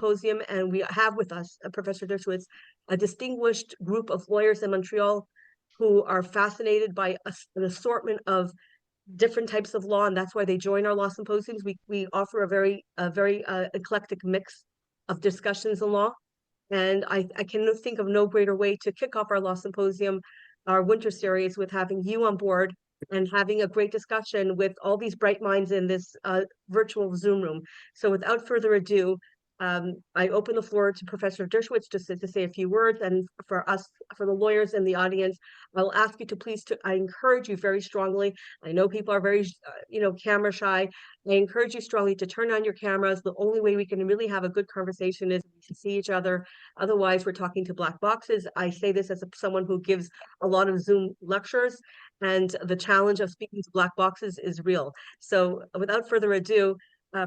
Symposium, and we have with us, Professor Dershowitz, a distinguished group of lawyers in Montreal who are fascinated by an assortment of different types of law, and that's why they join our law symposiums. We offer a very eclectic mix of discussions in law, and I can think of no greater way to kick off our law symposium, our winter series, with having you on board and having a great discussion with all these bright minds in this virtual Zoom room. So without further ado, I open the floor to Professor Dershowitz just to say a few words, and for us, for the lawyers in the audience, I'll ask you to please, I encourage you very strongly. I know people are very, camera shy. I encourage you strongly to turn on your cameras. The only way we can really have a good conversation is to see each other. Otherwise, we're talking to black boxes. I say this as someone who gives a lot of Zoom lectures, and the challenge of speaking to black boxes is real. So without further ado,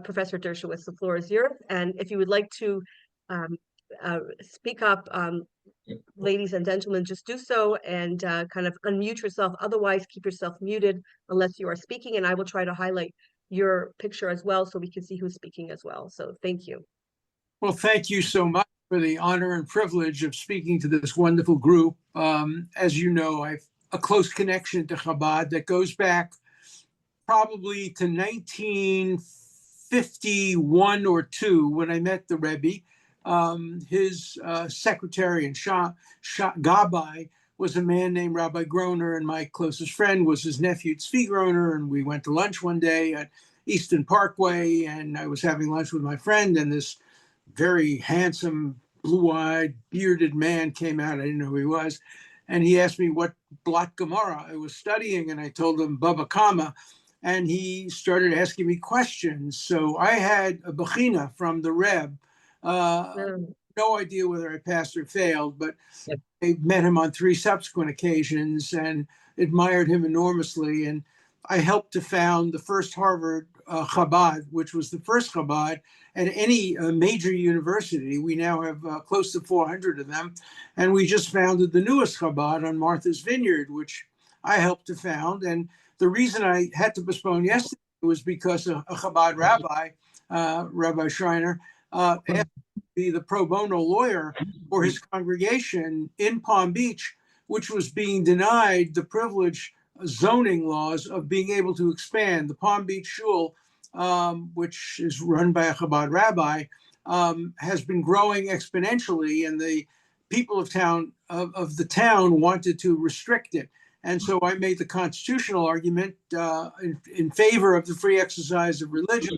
Professor Dershowitz, the floor is yours. And if you would like to speak up, ladies and gentlemen, just do so and kind of unmute yourself. Otherwise, keep yourself muted unless you are speaking, and I will try to highlight your picture as well so we can see who's speaking as well. So thank you. Well, thank you so much for the honor and privilege of speaking to this wonderful group. As you know, I've a close connection to Chabad that goes back probably to 1951 or 2 when I met the Rabbi. His secretary and Gabbai was a man named Rabbi Groner, and my closest friend was his nephew Tzvi Groner, and we went to lunch one day at Easton Parkway, and I was having lunch with my friend, and this very handsome, blue-eyed, bearded man came out. I didn't know who he was, and he asked me what Blat Gemara I was studying, and I told him Baba Kama, and he started asking me questions. So I had a bechina from the Reb. No idea whether I passed or failed, but I met him on 3 subsequent occasions and admired him enormously. And I helped to found the first Harvard Chabad, which was the first Chabad at any major university. We now have close to 400 of them. And we just founded the newest Chabad on Martha's Vineyard, which I helped to found. And the reason I had to postpone yesterday was because a Chabad rabbi, Rabbi Schreiner, asked me to be the pro bono lawyer for his congregation in Palm Beach, which was being denied the privilege zoning laws of being able to expand. The Palm Beach Shul, which is run by a Chabad rabbi, has been growing exponentially, and the people of the town wanted to restrict it. And so I made the constitutional argument in favor of the free exercise of religion,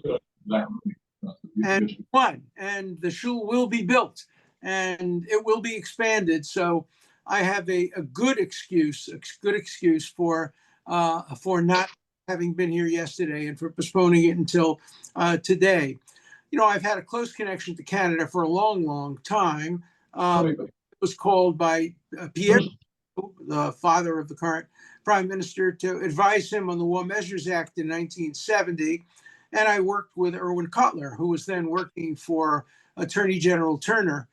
and won. And the shul will be built, and it will be expanded. So I have a good excuse for not having been here yesterday and for postponing it until today. You know, I've had a close connection to Canada for a long, long time. It was called by Pierre, the father of the current prime minister, to advise him on the War Measures Act in 1970. And I worked with Irwin Cutler, who was then working for Attorney General Turner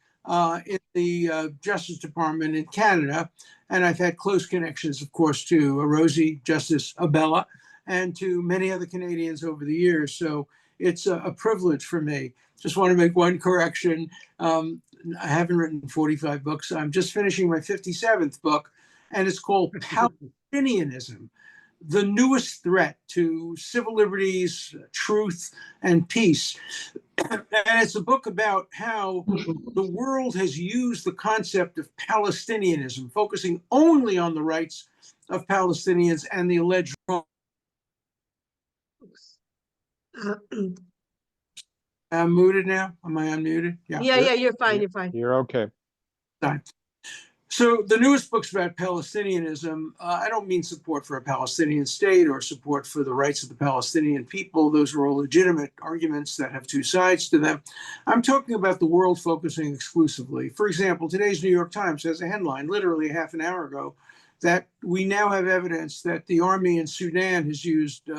in the Justice Department in Canada. And I've had close connections, of course, to Rosie Justice Abella and to many other Canadians over the years. So it's a privilege for me. Just want to make one correction. I haven't written 45 books. I'm just finishing my 57th book, and it's called Palestinianism, the newest threat to civil liberties, truth, and peace. And it's a book about how the world has used the concept of Palestinianism, focusing only on the rights of Palestinians and the alleged wrong. I'm muted now. Am I unmuted? Yeah, you're fine. You're fine. You're okay. So the newest book's about Palestinianism. I don't mean support for a Palestinian state or support for the rights of the Palestinian people. Those are all legitimate arguments that have 2 sides to them. I'm talking about the world focusing exclusively. For example, today's New York Times has a headline, literally a half an hour ago, that we now have evidence that the army in Sudan has used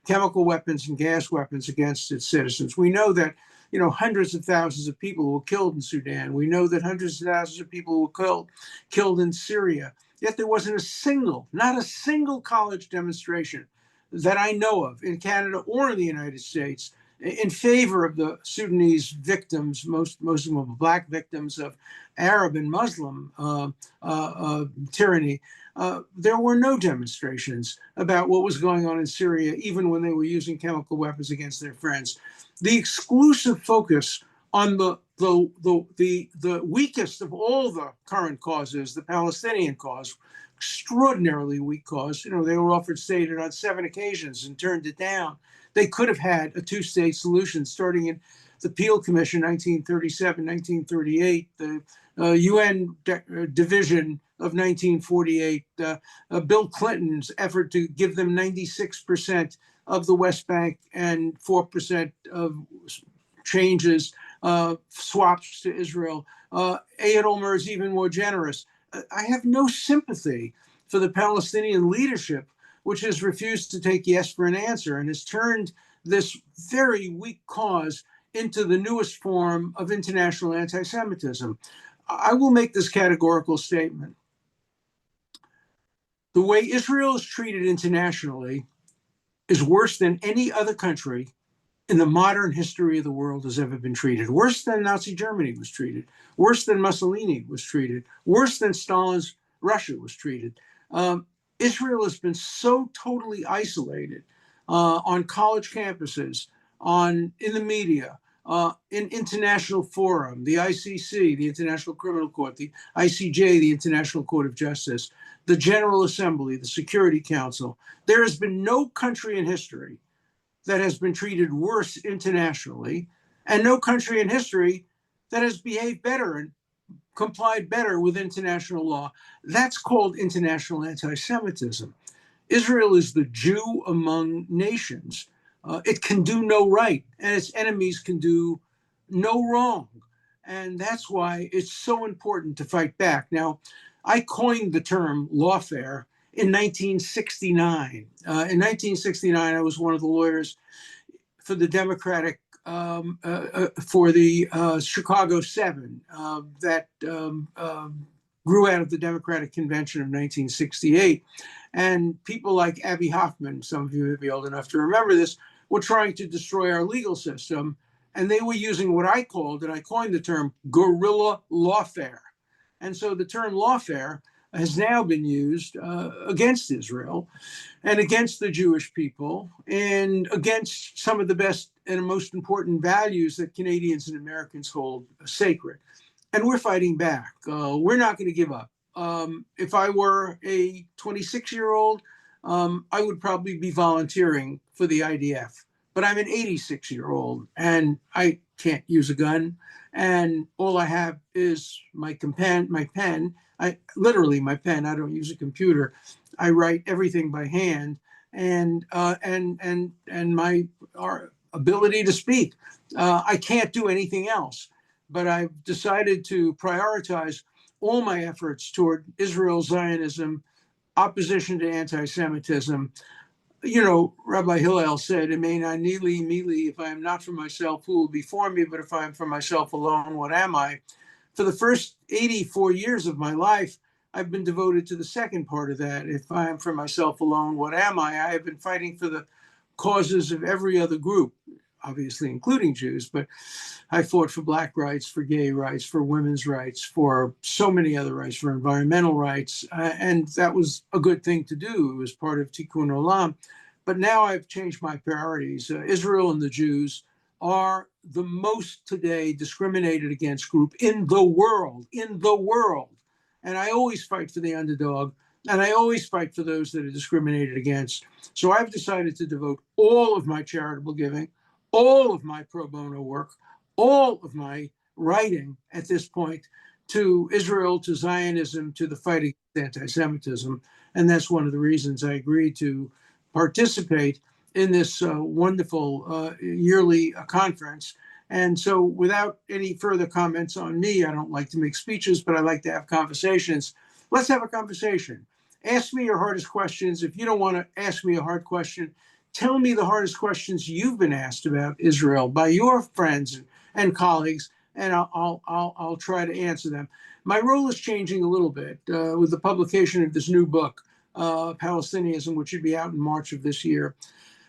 chemical weapons and gas weapons against its citizens. We know that hundreds of thousands of people were killed in Sudan. We know that hundreds of thousands of people were killed in Syria. Yet there wasn't not a single college demonstration that I know of in Canada or in the United States in favor of the Sudanese victims, most of them were Black victims of Arab and Muslim tyranny. There were no demonstrations about what was going on in Syria, even when they were using chemical weapons against their friends. The exclusive focus on the weakest of all the current causes, the Palestinian cause, extraordinarily weak cause. You know, they were offered statehood on 7 occasions and turned it down. They could have had a 2-state solution starting in the Peel Commission, 1937, 1938, the UN division of 1948, Bill Clinton's effort to give them 96% of the West Bank and 4% of changes, swaps to Israel. Ayad Olmert is even more generous. I have no sympathy for the Palestinian leadership, which has refused to take yes for an answer and has turned this very weak cause into the newest form of international anti-Semitism. I will make this categorical statement. The way Israel is treated internationally is worse than any other country in the modern history of the world has ever been treated. Worse than Nazi Germany was treated. Worse than Mussolini was treated. Worse than Stalin's Russia was treated. Israel has been so totally isolated on college campuses, in the media, in international forum, the ICC, the International Criminal Court, the ICJ, the International Court of Justice, the General Assembly, the Security Council. There has been no country in history that has been treated worse internationally, and no country in history that has behaved better and complied better with international law. That's called international anti-Semitism. Israel is the Jew among nations. It can do no right, and its enemies can do no wrong. And that's why it's so important to fight back. Now, I coined the term lawfare in 1969. In 1969, I was one of the lawyers for the Democratic, for the Chicago 7 that grew out of the Democratic Convention of 1968. And people like Abby Hoffman, some of you may be old enough to remember this, were trying to destroy our legal system. And they were using what I called, and I coined the term, guerrilla lawfare. And so the term lawfare has now been used against Israel and against the Jewish people and against some of the best and most important values that Canadians and Americans hold sacred. And we're fighting back. We're not going to give up. If I were a 26-year-old, I would probably be volunteering for the IDF. But I'm an 86-year-old and I can't use a gun. And all I have is my pen. Literally my pen. I don't use a computer. I write everything by hand, and my ability to speak. I can't do anything else. But I've decided to prioritize all my efforts toward Israel Zionism, opposition to anti-Semitism. You know, Rabbi Hillel said, "Emein nili mili, if I am not for myself, who will be for me? But if I am for myself alone, what am I?" For the first 84 years of my life, I've been devoted to the second part of that. If I am for myself alone, what am I? I have been fighting for the causes of every other group, obviously including Jews, but I fought for Black rights, for gay rights, for women's rights, for so many other rights, for environmental rights. And that was a good thing to do. It was part of Tikkun Olam. But now I've changed my priorities. Israel and the Jews are the most today discriminated against group in the world. And I always fight for the underdog. And I always fight for those that are discriminated against. So I've decided to devote all of my charitable giving, all of my pro bono work, all of my writing at this point to Israel, to Zionism, to the fight against anti-Semitism. And that's one of the reasons I agreed to participate in this wonderful yearly conference. And so without any further comments on me, I don't like to make speeches, but I like to have conversations. Let's have a conversation. Ask me your hardest questions. If you don't want to ask me a hard question, tell me the hardest questions you've been asked about Israel by your friends and colleagues, and I'll try to answer them. My role is changing a little bit with the publication of this new book, Palestinianism, which should be out in March of this year.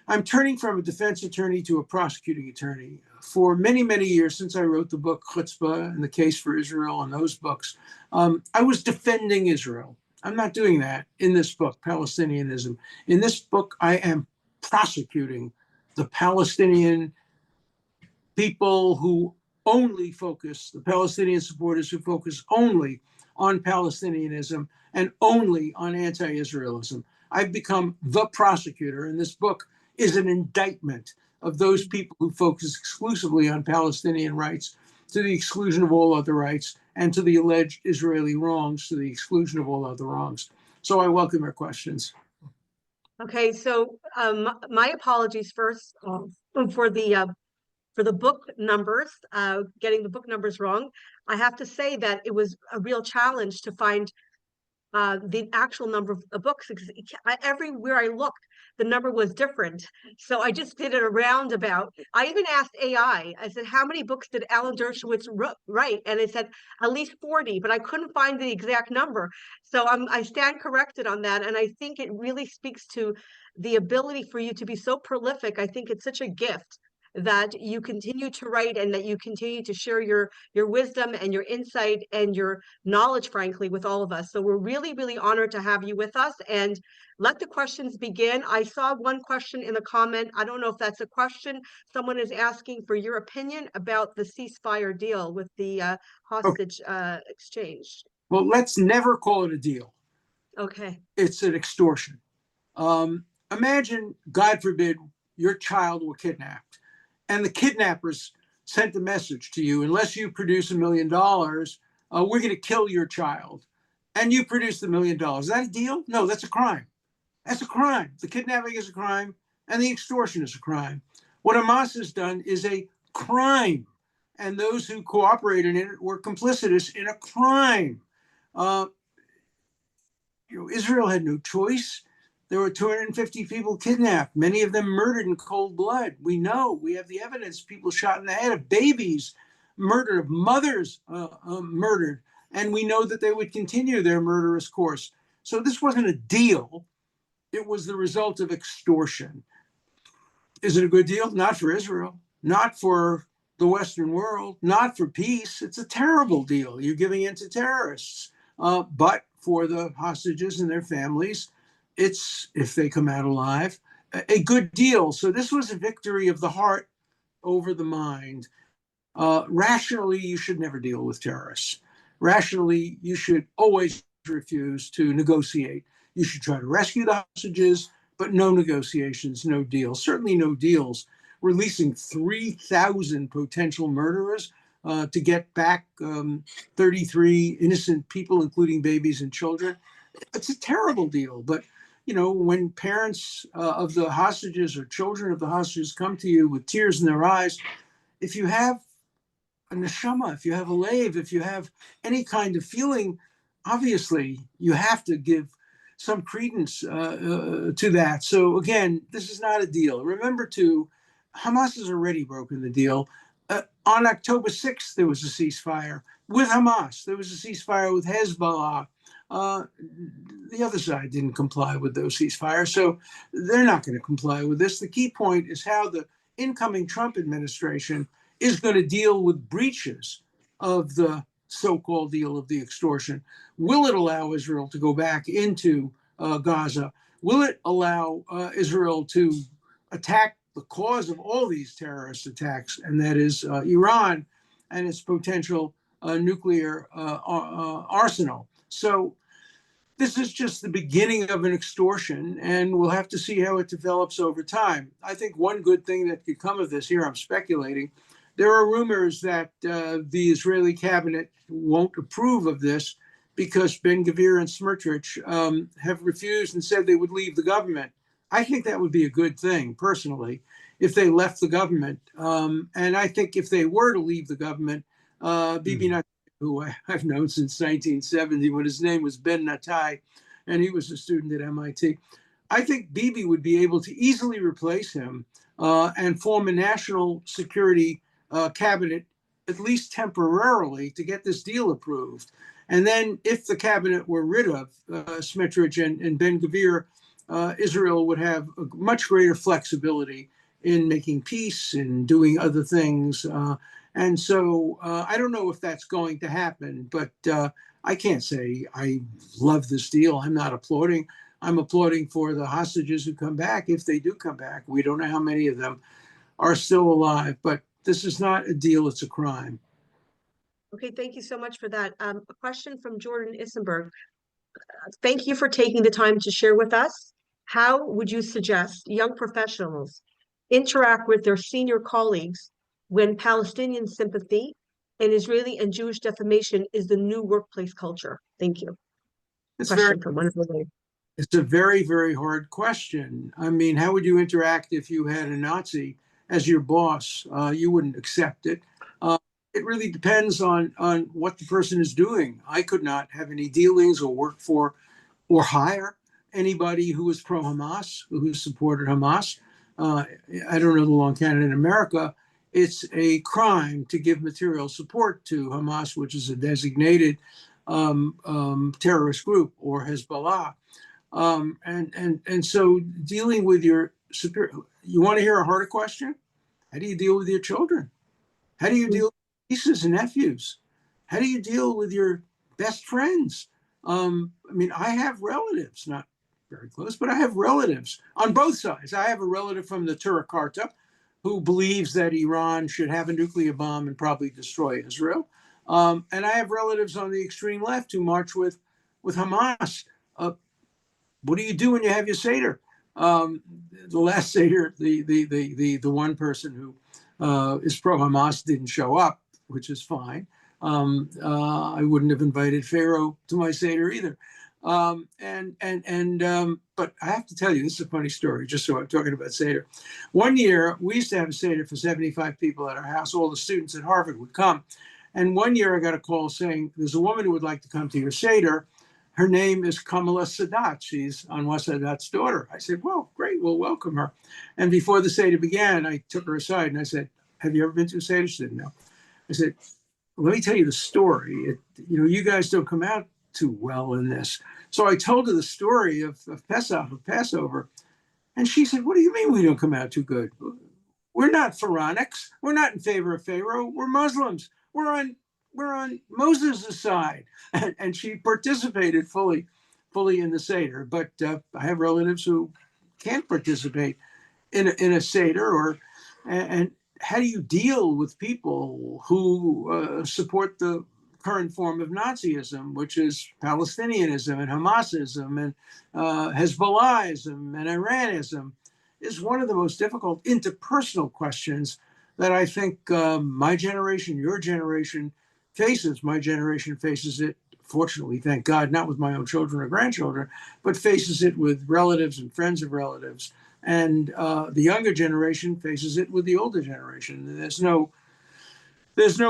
I'm turning from a defense attorney to a prosecuting attorney. For many, many years, since I wrote the book Chutzpah and the Case for Israel and those books, I was defending Israel. I'm not doing that in this book, Palestinianism. In this book, I am prosecuting the Palestinian people who only focus, the Palestinian supporters who focus only on Palestinianism and only on anti-Israelism. I've become the prosecutor, and this book is an indictment of those people who focus exclusively on Palestinian rights to the exclusion of all other rights, and to the alleged Israeli wrongs to the exclusion of all other wrongs. So I welcome your questions. Okay, so my apologies first for the book numbers, getting the book numbers wrong. I have to say that it was a real challenge to find the actual number of books, because everywhere I looked, the number was different. So I just did it a roundabout. I even asked AI, I said, how many books did Alan Dershowitz write? And it said at least 40, but I couldn't find the exact number. So I stand corrected on that. And I think it really speaks to the ability for you to be so prolific. I think it's such a gift that you continue to write and that you continue to share your wisdom and your insight and your knowledge, frankly, with all of us. So we're really, really honored to have you with us, and let the questions begin. I saw one question in the comment. I don't know if that's a question. Someone is asking for your opinion about the ceasefire deal with the hostage exchange. Well, let's never call it a deal. Okay. It's an extortion. Imagine, God forbid, your child were kidnapped, and the kidnappers sent a message to you: unless you produce $1 million, we're going to kill your child. And you produce the $1 million. Is that a deal? No, that's a crime. That's a crime. The kidnapping is a crime, and the extortion is a crime. What Hamas has done is a crime, and those who cooperated in it were complicitous in a crime. Israel had no choice. There were 250 people kidnapped, many of them murdered in cold blood. We know, we have the evidence, people shot in the head, of babies murdered, of mothers murdered. And we know that they would continue their murderous course. So this wasn't a deal. It was the result of extortion. Is it a good deal? Not for Israel, not for the Western world, not for peace. It's a terrible deal. You're giving in to terrorists. But for the hostages and their families, it's, if they come out alive, a good deal. So this was a victory of the heart over the mind. Rationally, you should never deal with terrorists. Rationally, you should always refuse to negotiate. You should try to rescue the hostages, but no negotiations, no deals, certainly no deals. Releasing 3,000 potential murderers to get back 33 innocent people, including babies and children. It's a terrible deal. But, when parents of the hostages or children of the hostages come to you with tears in their eyes, if you have a neshama, if you have a lave, if you have any kind of feeling, obviously you have to give some credence to that. So again, this is not a deal. Remember, too, Hamas has already broken the deal. On October 6th, there was a ceasefire with Hamas. There was a ceasefire with Hezbollah. The other side didn't comply with those ceasefires, so they're not going to comply with this. The key point is how the incoming Trump administration is going to deal with breaches of the so-called deal of the extortion. Will it allow Israel to go back into Gaza? Will it allow Israel to attack the cause of all these terrorist attacks, and that is Iran and its potential nuclear arsenal? So this is just the beginning of an extortion, and we'll have to see how it develops over time. I think one good thing that could come of this, here I'm speculating, there are rumors that the Israeli cabinet won't approve of this because Ben-Gvir and Smotrich have refused and said they would leave the government. I think that would be a good thing, personally, if they left the government. And I think if they were to leave the government, Bibi Netanyahu, who I've known since 1970, when his name was Ben Natai, and he was a student at MIT, I think Bibi would be able to easily replace him and form a national security cabinet, at least temporarily, to get this deal approved. And then if the cabinet were rid of Smotrich and Ben-Gvir, Israel would have a much greater flexibility in making peace and doing other things. And so I don't know if that's going to happen, but I can't say I love this deal. I'm not applauding. I'm applauding for the hostages who come back, if they do come back. We don't know how many of them are still alive, but this is not a deal, it's a crime. Okay, thank you so much for that. A question from Jordan Issenberg. Thank you for taking the time to share with us. How would you suggest young professionals interact with their senior colleagues when Palestinian sympathy and Israeli and Jewish defamation is the new workplace culture? Thank you. It's Question from one of the It's a very, very hard question. I mean, how would you interact if you had a Nazi as your boss? You wouldn't accept it. It really depends on what the person is doing. I could not have any dealings or work for or hire anybody who was pro-Hamas, who supported Hamas. I don't know the law in Canada and America. It's a crime to give material support to Hamas, which is a designated terrorist group, or Hezbollah. And so dealing with your superior, you want to hear a harder question? How do you deal with your children? How do you deal with nieces and nephews? How do you deal with your best friends? I mean, I have relatives, not very close, but I have relatives on both sides. I have a relative from the Turakarta who believes that Iran should have a nuclear bomb and probably destroy Israel. And I have relatives on the extreme left who march with Hamas. What do you do when you have your Seder? The last Seder, the one person who is pro-Hamas didn't show up, which is fine. I wouldn't have invited Pharaoh to my Seder either. But I have to tell you, this is a funny story, just so I'm talking about Seder. One year, we used to have a Seder for 75 people at our house. All the students at Harvard would come. And one year I got a call saying, there's a woman who would like to come to your Seder. Her name is Kamala Sadat. She's Anwar Sadat's daughter. I said, well, great, we'll welcome her. And before the Seder began, I took her aside and I said, have you ever been to a Seder? She said, no. I said, let me tell you the story. You guys don't come out too well in this. So I told her the story of Pesach, of Passover. And she said, what do you mean we don't come out too good? We're not Pharaonics. We're not in favor of Pharaoh. We're Muslims. We're on Moses' side. And she participated fully in the Seder. But I have relatives who can't participate in a Seder. And how do you deal with people who support the current form of Nazism, which is Palestinianism and Hamasism and Hezbollahism and Iranism, is one of the most difficult interpersonal questions that I think my generation, your generation faces. My generation faces it, fortunately, thank God, not with my own children or grandchildren, but faces it with relatives and friends of relatives. And the younger generation faces it with the older generation. There's no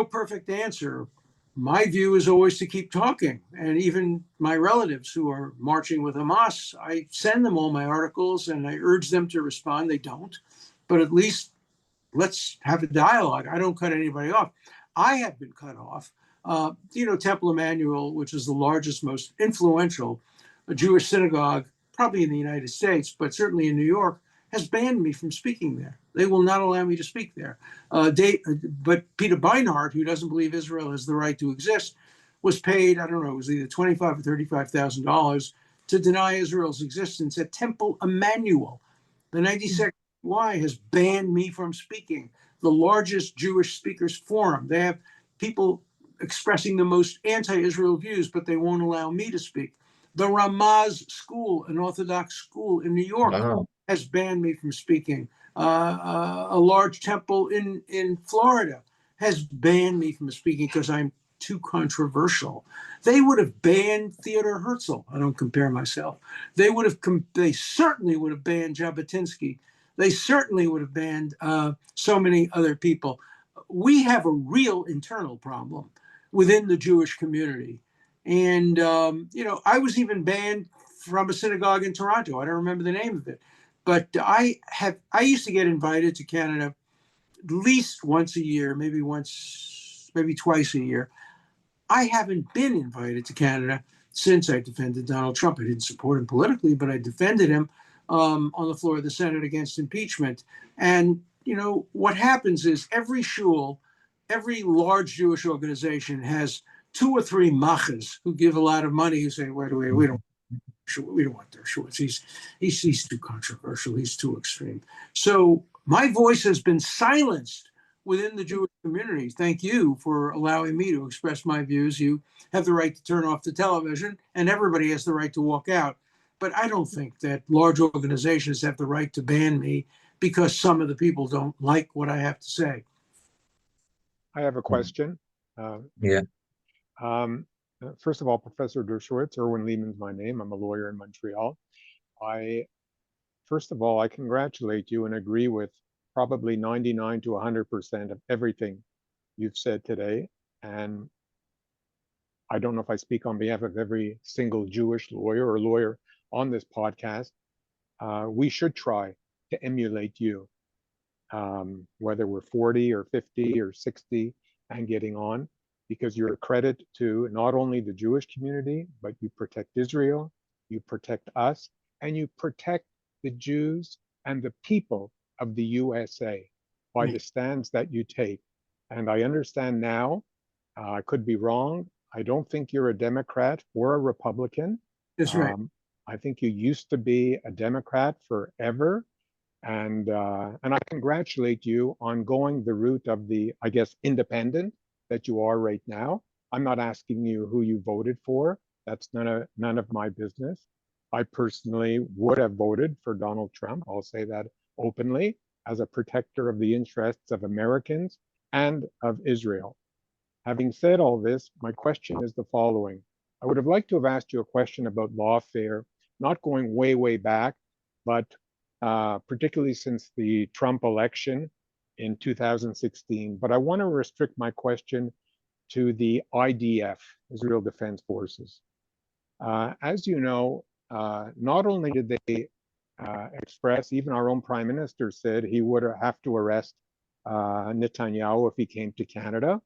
perfect answer. My view is always to keep talking. And even my relatives who are marching with Hamas, I send them all my articles and I urge them to respond. They don't, but at least let's have a dialogue. I don't cut anybody off. I have been cut off. Temple Emmanuel, which is the largest, most influential Jewish synagogue, probably in the United States, but certainly in New York, has banned me from speaking there. They will not allow me to speak there. But Peter Beinart, who doesn't believe Israel has the right to exist, was paid, I don't know, it was either $25,000 or $35,000 to deny Israel's existence at Temple Emmanuel. The 92nd Y has banned me from speaking. The largest Jewish speakers forum. They have people expressing the most anti-Israel views, but they won't allow me to speak. The Ramaz School, an Orthodox school in New York, has banned me from speaking. A large temple in Florida has banned me from speaking because I'm too controversial. They would have banned Theodor Herzl. I don't compare myself. They certainly would have banned Jabotinsky. They certainly would have banned so many other people. We have a real internal problem within the Jewish community. And, I was even banned from a synagogue in Toronto. I don't remember the name of it. But I used to get invited to Canada at least once a year, maybe twice a year. I haven't been invited to Canada since I defended Donald Trump. I didn't support him politically, but I defended him on the floor of the Senate against impeachment. And, what happens is every shul, every large Jewish organization has two or three machas who give a lot of money who say, wait, we don't want Dershowitz. He's too controversial. He's too extreme. So my voice has been silenced within the Jewish community. Thank you for allowing me to express my views. You have the right to turn off the television, and everybody has the right to walk out. But I don't think that large organizations have the right to ban me because some of the people don't like what I have to say. I have a question. Yeah. First of all, Professor Dershowitz, Erwin Lehman's my name. I'm a lawyer in Montreal. First of all, I congratulate you and agree with probably 99 to 100% of everything you've said today. And I don't know if I speak on behalf of every single Jewish lawyer or lawyer on this podcast. We should try to emulate you, whether we're 40 or 50 or 60 and getting on, because you're a credit to not only the Jewish community, but you protect Israel, you protect us, and you protect the Jews and the people of the USA by the stands that you take. And I understand now, I could be wrong, I don't think you're a Democrat or a Republican. That's right. I think you used to be a Democrat forever. And I congratulate you on going the route of the, I guess, independent that you are right now. I'm not asking you who you voted for. That's none of my business. I personally would have voted for Donald Trump. I'll say that openly as a protector of the interests of Americans and of Israel. Having said all this, my question is the following. I would have liked to have asked you a question about lawfare, not going way, way back, but particularly since the Trump election in 2016. But I want to restrict my question to the IDF, Israel Defense Forces. As you know, not only did they express, even our own prime minister said he would have to arrest Netanyahu if he came to Canada,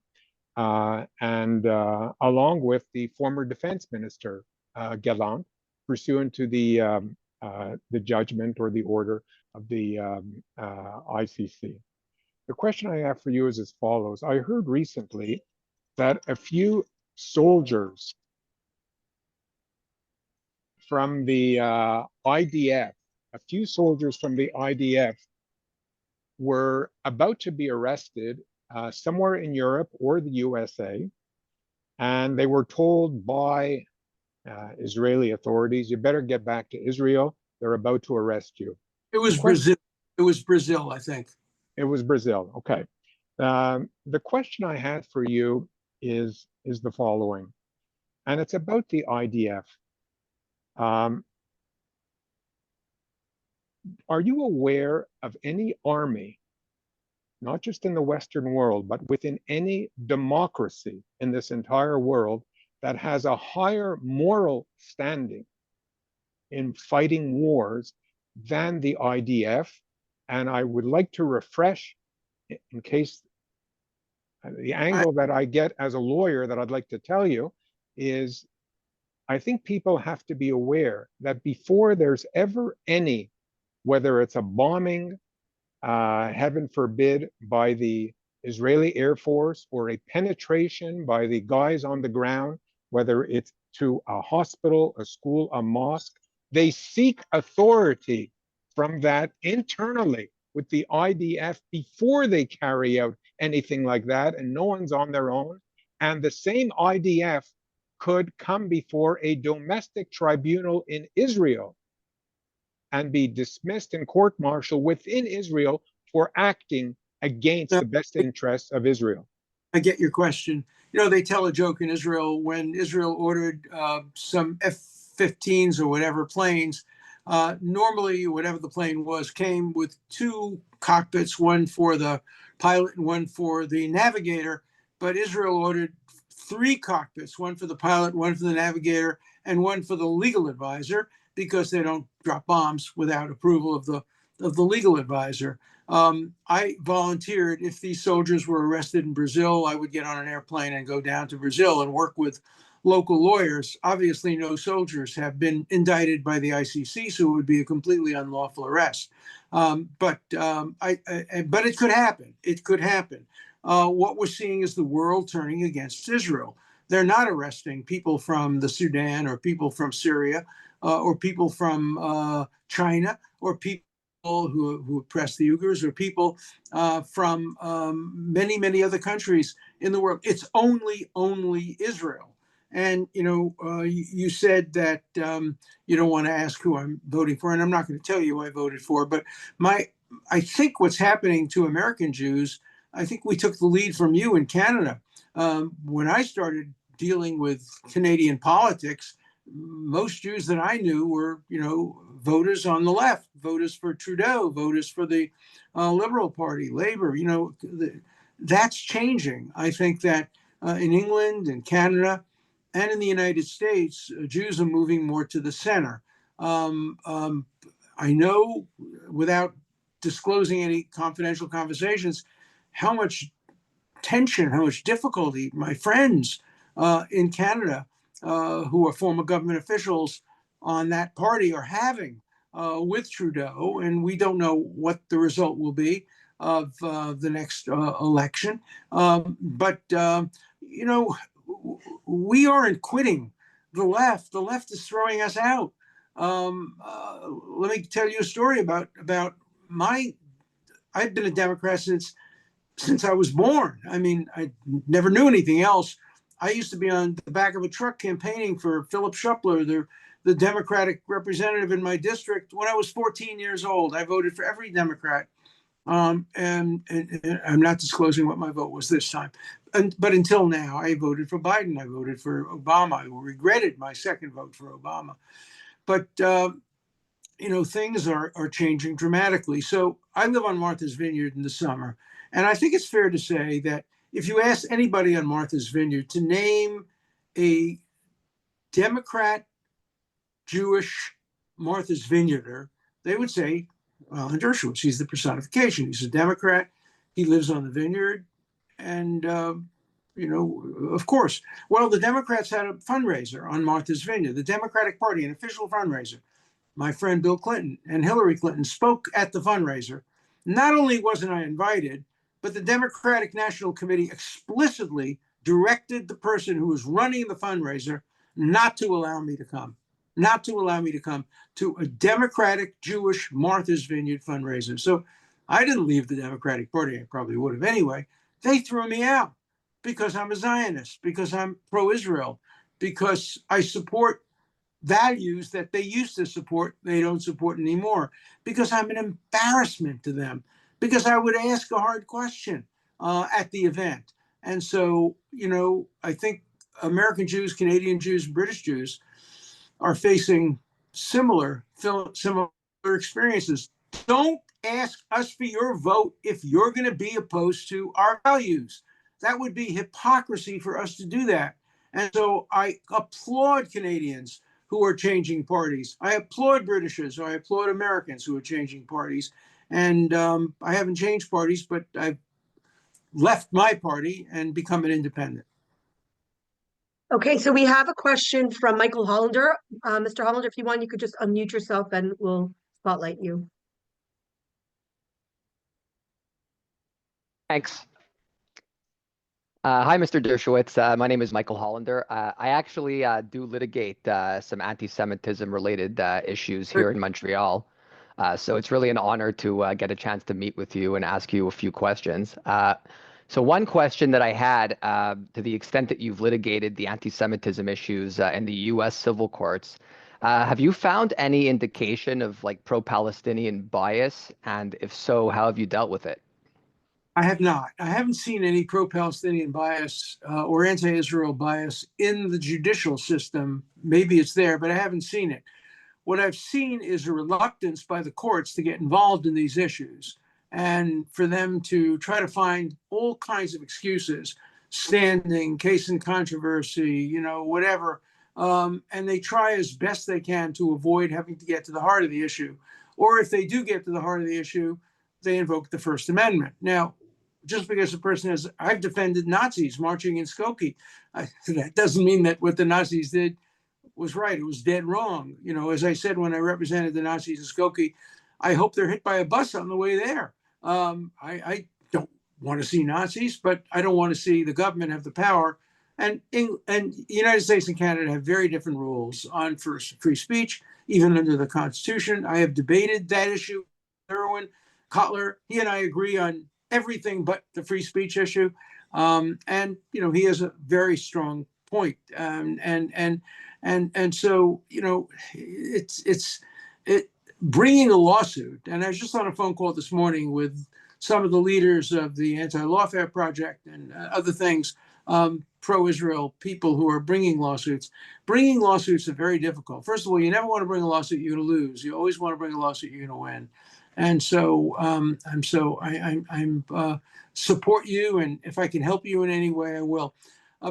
and along with the former defense minister, Gallant, pursuant to the judgment or the order of the ICC. The question I have for you is as follows. I heard recently that a few soldiers from the IDF, were about to be arrested somewhere in Europe or the USA, and they were told by Israeli authorities, you better get back to Israel. They're about to arrest you. It was Brazil. It was Brazil, I think. It was Brazil. Okay. The question I had for you is the following, and it's about the IDF. Are you aware of any army, not just in the Western world, but within any democracy in this entire world, that has a higher moral standing in fighting wars than the IDF? And I would like to refresh, in case the angle that I get as a lawyer that I'd like to tell you is, I think people have to be aware that before there's ever any, whether it's a bombing, heaven forbid, by the Israeli Air Force, or a penetration by the guys on the ground, whether it's to a hospital, a school, a mosque, they seek authority from that internally with the IDF before they carry out anything like that, and no one's on their own. And the same IDF could come before a domestic tribunal in Israel and be dismissed in court-martial within Israel for acting against the best interests of Israel. I get your question. They tell a joke in Israel when Israel ordered some F-15s or whatever planes. Normally, whatever the plane was, came with two cockpits, one for the pilot and one for the navigator. But Israel ordered three cockpits, one for the pilot, one for the navigator, and one for the legal advisor, because they don't drop bombs without approval of the legal advisor. I volunteered. If these soldiers were arrested in Brazil, I would get on an airplane and go down to Brazil and work with local lawyers. Obviously, no soldiers have been indicted by the ICC, so it would be a completely unlawful arrest. But it could happen. It could happen. What we're seeing is the world turning against Israel. They're not arresting people from the Sudan or people from Syria or people from China or people who oppress the Uyghurs or people from many, many other countries in the world. It's only Israel. And, you said that you don't want to ask who I'm voting for, and I'm not going to tell you who I voted for. But I think what's happening to American Jews, I think we took the lead from you in Canada. When I started dealing with Canadian politics, most Jews that I knew were, voters on the left, voters for Trudeau, voters for the Liberal Party, Labor. That's changing. I think that in England and Canada and in the United States, Jews are moving more to the center. I know, without disclosing any confidential conversations, how much tension, how much difficulty my friends in Canada who are former government officials on that party are having with Trudeau. And we don't know what the result will be of the next election. We aren't quitting the left. The left is throwing us out. Let me tell you a story about I've been a Democrat since I was born. I mean, I never knew anything else. I used to be on the back of a truck campaigning for Philip Schuppler, the Democratic representative in my district. When I was 14 years old, I voted for every Democrat. And I'm not disclosing what my vote was this time. But until now, I voted for Biden. I voted for Obama. I regretted my second vote for Obama. But, things are changing dramatically. So I live on Martha's Vineyard in the summer. And I think it's fair to say that if you ask anybody on Martha's Vineyard to name a Democrat Jewish Martha's Vineyarder, they would say, well, Dershowitz, he's the personification. He's a Democrat. He lives on the vineyard. And, of course. Well, the Democrats had a fundraiser on Martha's Vineyard, the Democratic Party, an official fundraiser. My friend Bill Clinton and Hillary Clinton spoke at the fundraiser. Not only wasn't I invited, but the Democratic National Committee explicitly directed the person who was running the fundraiser not to allow me to come to a Democratic Jewish Martha's Vineyard fundraiser. So I didn't leave the Democratic Party. I probably would have anyway. They threw me out because I'm a Zionist, because I'm pro-Israel, because I support values that they used to support, they don't support anymore, because I'm an embarrassment to them, because I would ask a hard question at the event. And so, I think American Jews, Canadian Jews, British Jews are facing similar experiences. Don't ask us for your vote if you're going to be opposed to our values. That would be hypocrisy for us to do that. And so I applaud Canadians who are changing parties. I applaud Britishers, or I applaud Americans who are changing parties. And I haven't changed parties, but I've left my party and become an independent. Okay, so we have a question from Michael Hollander. Mr. Hollander, if you want, you could just unmute yourself and we'll spotlight you. Thanks. Hi, Mr. Dershowitz. My name is Michael Hollander. I actually do litigate some anti-Semitism related issues here in Montreal. So it's really an honor to get a chance to meet with you and ask you a few questions. So one question that I had, to the extent that you've litigated the anti-Semitism issues in the U.S. civil courts, have you found any indication of pro-Palestinian bias? And if so, how have you dealt with it? I have not. I haven't seen any pro-Palestinian bias or anti-Israel bias in the judicial system. Maybe it's there, but I haven't seen it. What I've seen is a reluctance by the courts to get involved in these issues and for them to try to find all kinds of excuses, standing, case in controversy, whatever. And they try as best they can to avoid having to get to the heart of the issue. Or if they do get to the heart of the issue, they invoke the First Amendment. Now, just because a person has, I've defended Nazis marching in Skokie, that doesn't mean that what the Nazis did was right. It was dead wrong. You know, as I said when I represented the Nazis in Skokie, I hope they're hit by a bus on the way there. I don't want to see Nazis, but I don't want to see the government have the power. And the United States and Canada have very different rules on free speech, even under the Constitution. I have debated that issue. Erwin Cutler, he and I agree on everything but the free speech issue. And you know, he has a very strong point. And so, you know, it's bringing a lawsuit. And I was just on a phone call this morning with some of the leaders of the Anti-Lawfare Project and other things, pro-Israel people who are bringing lawsuits. Bringing lawsuits are very difficult. First of all, you never want to bring a lawsuit you're going to lose. You always want to bring a lawsuit you're going to win. And so I'm support you, and if I can help you in any way, I will.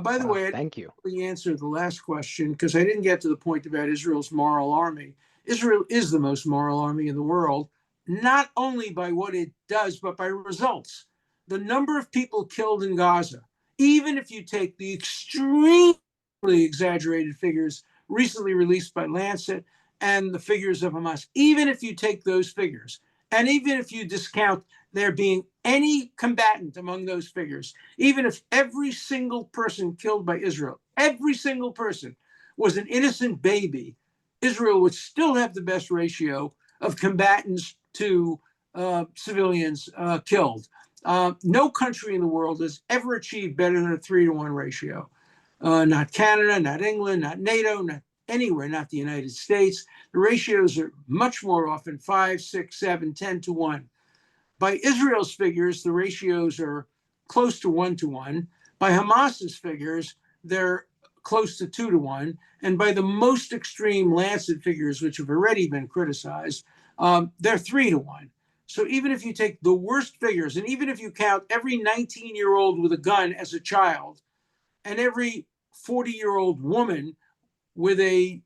By the way, thank you. I didn't answer the last question because I didn't get to the point about Israel's moral army. Israel is the most moral army in the world, not only by what it does, but by results. The number of people killed in Gaza, even if you take the extremely exaggerated figures recently released by Lancet and the figures of Hamas, even if you take those figures, and even if you discount there being any combatant among those figures, even if every single person killed by Israel, every single person was an innocent baby, Israel would still have the best ratio of combatants to civilians killed. No country in the world has ever achieved better than a 3-to-1 ratio. Not Canada, not England, not NATO, not anywhere, not the United States. The ratios are much more often 5, 6, 7, 10 to 1. By Israel's figures, the ratios are close to 1-to-1. By Hamas's figures, they're close to 2-to-1. And by the most extreme Lancet figures, which have already been criticized, they're 3-to-1. So even if you take the worst figures, and even if you count every 19-year-old with a gun as a child, and every 40-year-old woman with a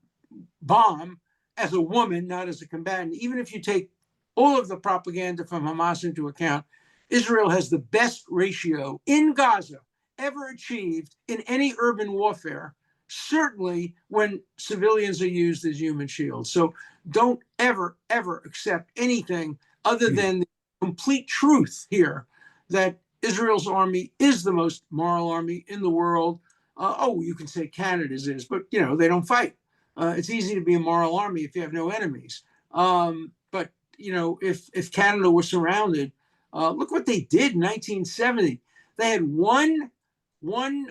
bomb as a woman, not as a combatant, even if you take all of the propaganda from Hamas into account, Israel has the best ratio in Gaza ever achieved in any urban warfare, certainly when civilians are used as human shields. So don't ever, ever accept anything other than the complete truth here that Israel's army is the most moral army in the world. You can say Canada's is, but you know, they don't fight. It's easy to be a moral army if you have no enemies. But you know, if Canada was surrounded, look what they did in 1970. They had one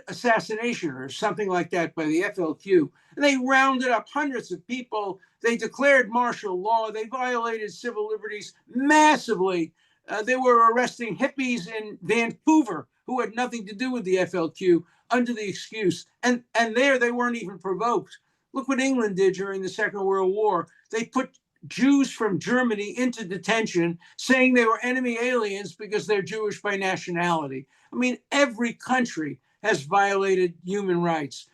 assassination or something like that by the FLQ, and they rounded up hundreds of people. They declared martial law. They violated civil liberties massively. They were arresting hippies in Vancouver who had nothing to do with the FLQ under the excuse, and there they weren't even provoked. Look what England did during the Second World War. They put Jews from Germany into detention, saying they were enemy aliens because they're Jewish by nationality. I mean, every country has violated human rights.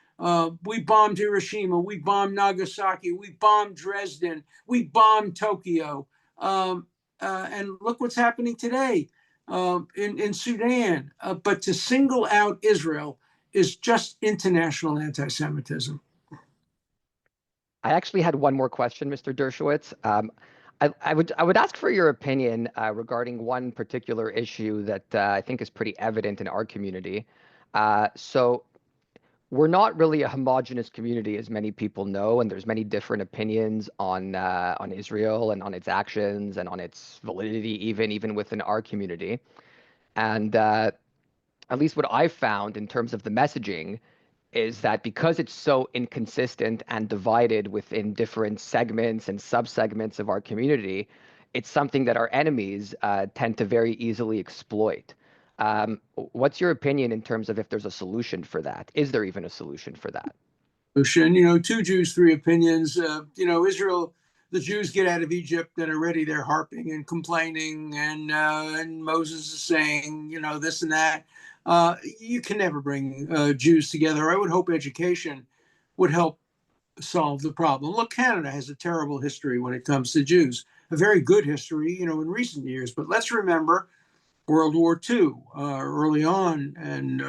We bombed Hiroshima, we bombed Nagasaki, we bombed Dresden, we bombed Tokyo. And look what's happening today in Sudan. But to single out Israel is just international anti-Semitism. I actually had one more question, Mr. Dershowitz. I would ask for your opinion regarding one particular issue that I think is pretty evident in our community. So we're not really a homogenous community, as many people know, and there's many different opinions on Israel and on its actions and on its validity, even within our community. And at least what I've found in terms of the messaging is that because it's so inconsistent and divided within different segments and subsegments of our community, it's something that our enemies tend to very easily exploit. What's your opinion in terms of if there's a solution for that? Is there even a solution for that? You know, 2 Jews, 3 opinions. You know, Israel, the Jews get out of Egypt and already they're harping and complaining, and Moses is saying, you know, this and that. You can never bring Jews together. I would hope education would help solve the problem. Look, Canada has a terrible history when it comes to Jews. a very good history, in recent years. But let's remember World War II early on, and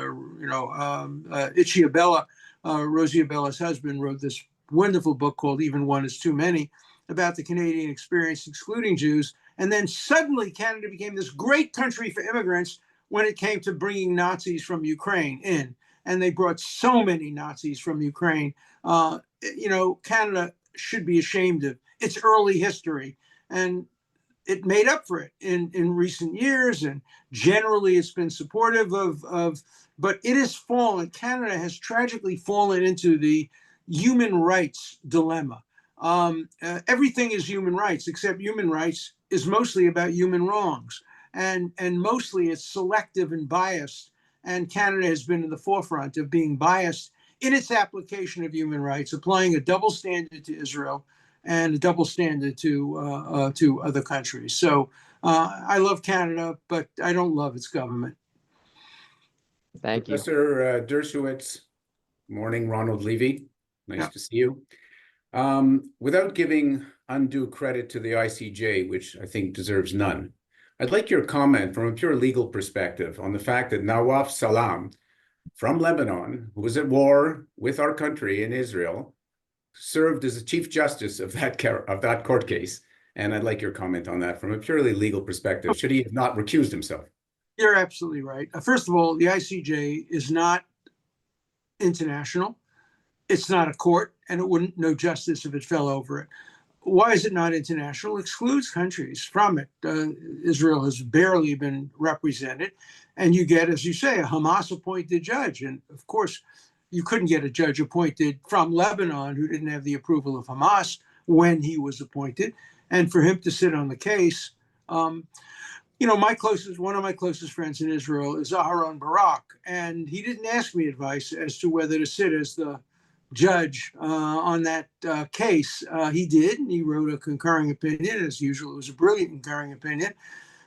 Itchy Abella, Rosie Abella's husband, wrote this wonderful book called "Even One Is Too Many" about the Canadian experience, excluding Jews. And then suddenly Canada became this great country for immigrants when it came to bringing Nazis from Ukraine in. And they brought so many Nazis from Ukraine. Canada should be ashamed of its early history. And it made up for it in recent years. And generally it's been supportive but it has fallen. Canada has tragically fallen into the human rights dilemma. Everything is human rights, except human rights is mostly about human wrongs. And mostly it's selective and biased. And Canada has been in the forefront of being biased in its application of human rights, applying a double standard to Israel and a double standard to other countries. So I love Canada, but I don't love its government. Thank you. Professor Dershowitz, morning, Ronald Levy. Nice to see you. Without giving undue credit to the ICJ, which I think deserves none, I'd like your comment from a pure legal perspective on the fact that Nawaf Salam from Lebanon, who was at war with our country in Israel, served as the Chief Justice of that court case. And I'd like your comment on that from a purely legal perspective. Should he have not recused himself? You're absolutely right. First of all, the ICJ is not international. It's not a court, and it wouldn't know justice if it fell over it. Why is it not international? It excludes countries from it. Israel has barely been represented. And you get, as you say, a Hamas-appointed judge. And of course, you couldn't get a judge appointed from Lebanon who didn't have the approval of Hamas when he was appointed. And for him to sit on the case, one of my closest friends in Israel is Aharon Barak. And he didn't ask me advice as to whether to sit as the judge on that case. He did, and he wrote a concurring opinion. As usual, it was a brilliant concurring opinion.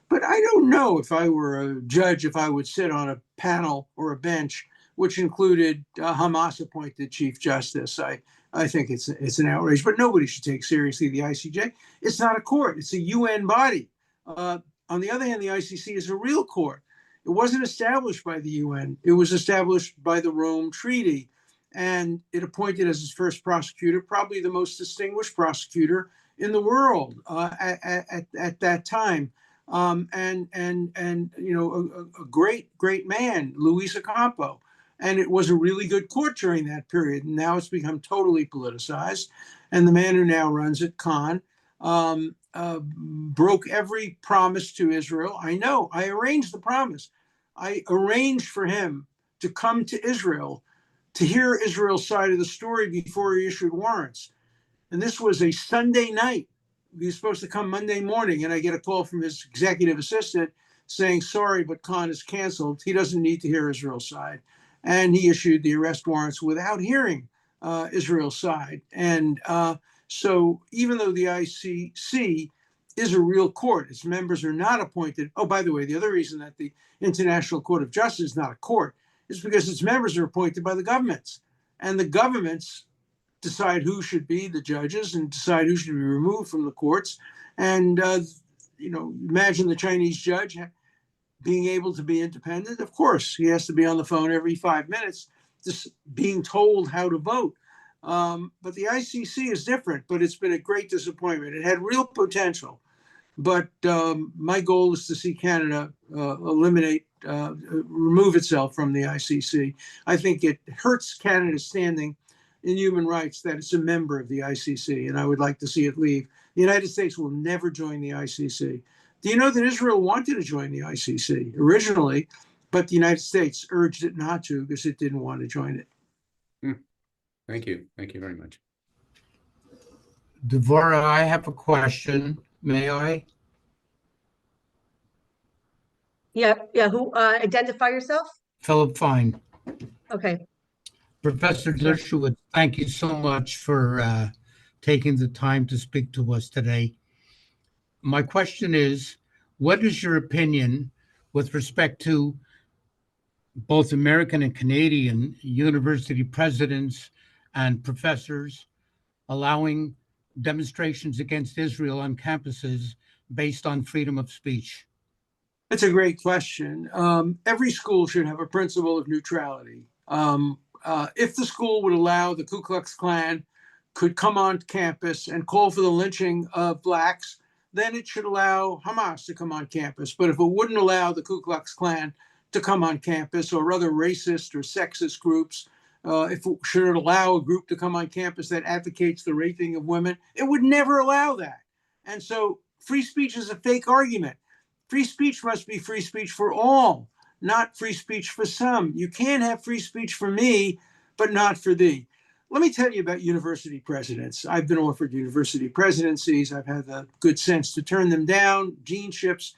But I don't know if I were a judge, if I would sit on a panel or a bench which included Hamas-appointed Chief Justice. I think it's an outrage, but nobody should take seriously the ICJ. It's not a court. It's a UN body. On the other hand, the ICC is a real court. It wasn't established by the UN. It was established by the Rome Treaty. And it appointed as its first prosecutor, probably the most distinguished prosecutor in the world at that time. A great man, Luis Ocampo. And it was a really good court during that period. And now it's become totally politicized. And the man who now runs it, Khan, broke every promise to Israel. I know, I arranged the promise. I arranged for him to come to Israel to hear Israel's side of the story before he issued warrants. And this was a Sunday night. He was supposed to come Monday morning, and I get a call from his executive assistant saying, sorry, but Khan is canceled. He doesn't need to hear Israel's side. And he issued the arrest warrants without hearing Israel's side. And so even though the ICC is a real court, its members are not appointed. Oh, by the way, the other reason that the International Court of Justice is not a court is because its members are appointed by the governments. And the governments decide who should be the judges and decide who should be removed from the courts. And, imagine the Chinese judge being able to be independent. Of course, he has to be on the phone every 5 minutes, just being told how to vote. But the ICC is different, but it's been a great disappointment. It had real potential. But my goal is to see Canada remove itself from the ICC. I think it hurts Canada's standing in human rights that it's a member of the ICC, and I would like to see it leave. The United States will never join the ICC. Do you know that Israel wanted to join the ICC originally, but the United States urged it not to because it didn't want to join it? Thank you. Thank you very much. Devorah, I have a question. May I? Yeah. Who identify yourself? Philip Fine. Okay. Professor Dershowitz, thank you so much for taking the time to speak to us today. My question is, what is your opinion with respect to both American and Canadian university presidents and professors allowing demonstrations against Israel on campuses based on freedom of speech? That's a great question. Every school should have a principle of neutrality. If the school would allow the Ku Klux Klan could come on campus and call for the lynching of blacks, then it should allow Hamas to come on campus. But if it wouldn't allow the Ku Klux Klan to come on campus, or other racist or sexist groups, if it should allow a group to come on campus that advocates the raping of women, it would never allow that. And so free speech is a fake argument. Free speech must be free speech for all, not free speech for some. You can't have free speech for me, but not for thee. Let me tell you about university presidents. I've been offered university presidencies. I've had the good sense to turn them down, deanships.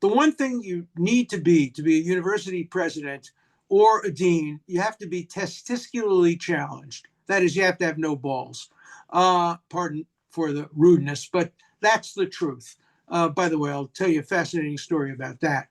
The one thing you need to be a university president or a dean, you have to be testicularly challenged. That is, you have to have no balls. Pardon for the rudeness, but that's the truth. By the way, I'll tell you a fascinating story about that.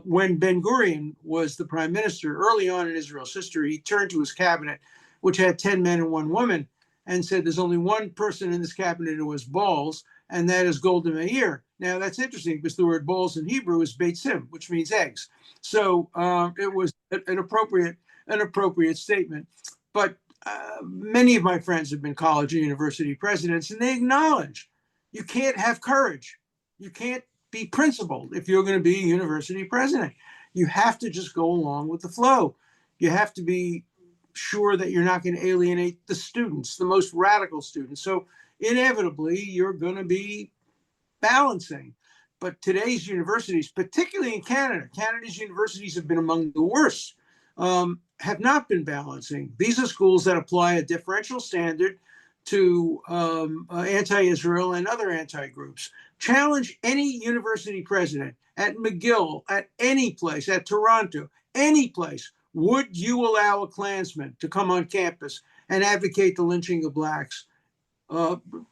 When Ben-Gurion was the prime minister early on in Israel's history, he turned to his cabinet, which had 10 men and 1 woman, and said, there's only one person in this cabinet who has balls, and that is Golda Meir. Now, that's interesting because the word balls in Hebrew is beitzim, which means eggs. So it was an appropriate statement. But many of my friends have been college and university presidents, and they acknowledge you can't have courage. You can't be principled if you're going to be a university president. You have to just go along with the flow. You have to be sure that you're not going to alienate the students, the most radical students. So inevitably, you're going to be balancing. But today's universities, particularly in Canada, Canada's universities have been among the worst, have not been balancing. These are schools that apply a differential standard to anti-Israel and other anti-groups. Challenge any university president at McGill, at any place, at Toronto, any place. Would you allow a Klansman to come on campus and advocate the lynching of blacks?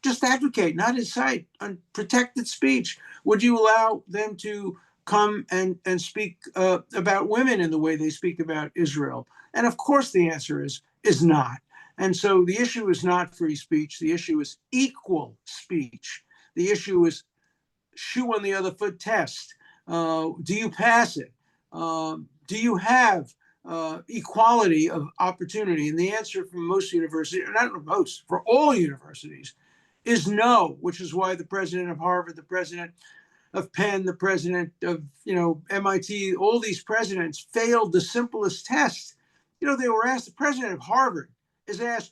Just advocate, not incite, protected speech. Would you allow them to come and speak about women in the way they speak about Israel? And of course, the answer is not. And so the issue is not free speech. The issue is equal speech. The issue is shoe on the other foot test. Do you pass it? Do you have equality of opportunity? And the answer from most universities, not most, for all universities, is no, which is why the president of Harvard, the president of Penn, the president of MIT, all these presidents failed the simplest test. They were asked, the president of Harvard is asked,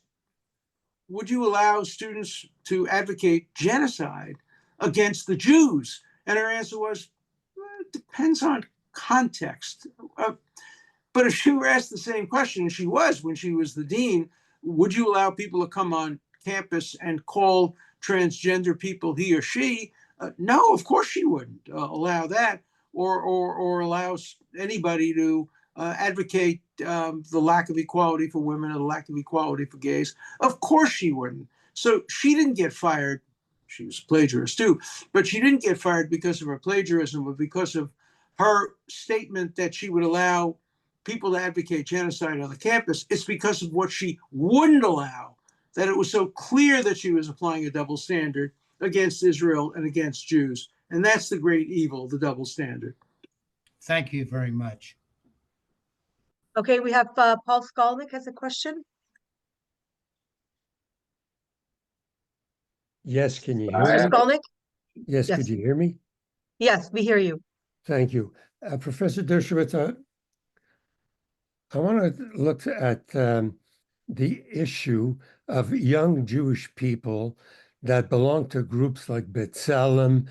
would you allow students to advocate genocide against the Jews? And her answer was, well, it depends on context. But if she were asked the same question, and she was when she was the dean, would you allow people to come on campus and call transgender people he or she? No, of course she wouldn't allow that, or allow anybody to advocate the lack of equality for women or the lack of equality for gays. Of course she wouldn't. So she didn't get fired. She was a plagiarist too, but she didn't get fired because of her plagiarism, but because of her statement that she would allow people to advocate genocide on the campus. It's because of what she wouldn't allow, that it was so clear that she was applying a double standard against Israel and against Jews. And that's the great evil, the double standard. Thank you very much. Okay, we have Paul Skolnick has a question. Yes, can you hear Mr. me? Skolnick? Yes, Yes. could you hear me? Yes, we hear you. Thank you. Professor Dershowitz, I want to look at the issue of young Jewish people that belong to groups like B'Tselem,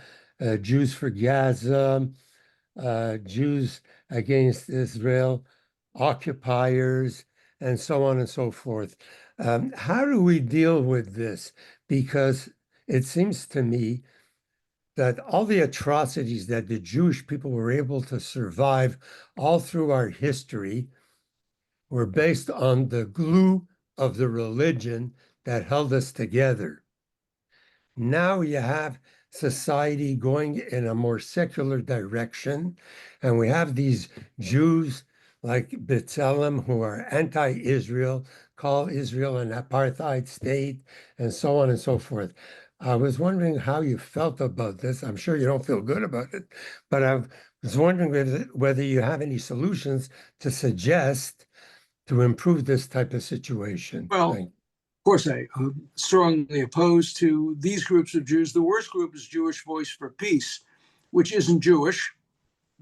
Jews for Gaza, Jews against Israel, occupiers, and so on and so forth. How do we deal with this? Because it seems to me that all the atrocities that the Jewish people were able to survive all through our history were based on the glue of the religion that held us together. Now you have society going in a more secular direction, and we have these Jews like B'Tselem who are anti-Israel, call Israel an apartheid state and so on and so forth. I was wondering how you felt about this. I'm sure you don't feel good about it, but I was wondering whether you have any solutions to suggest to improve this type of situation. Well, of course, I am strongly opposed to these groups of Jews. The worst group is Jewish Voice for Peace, which isn't Jewish.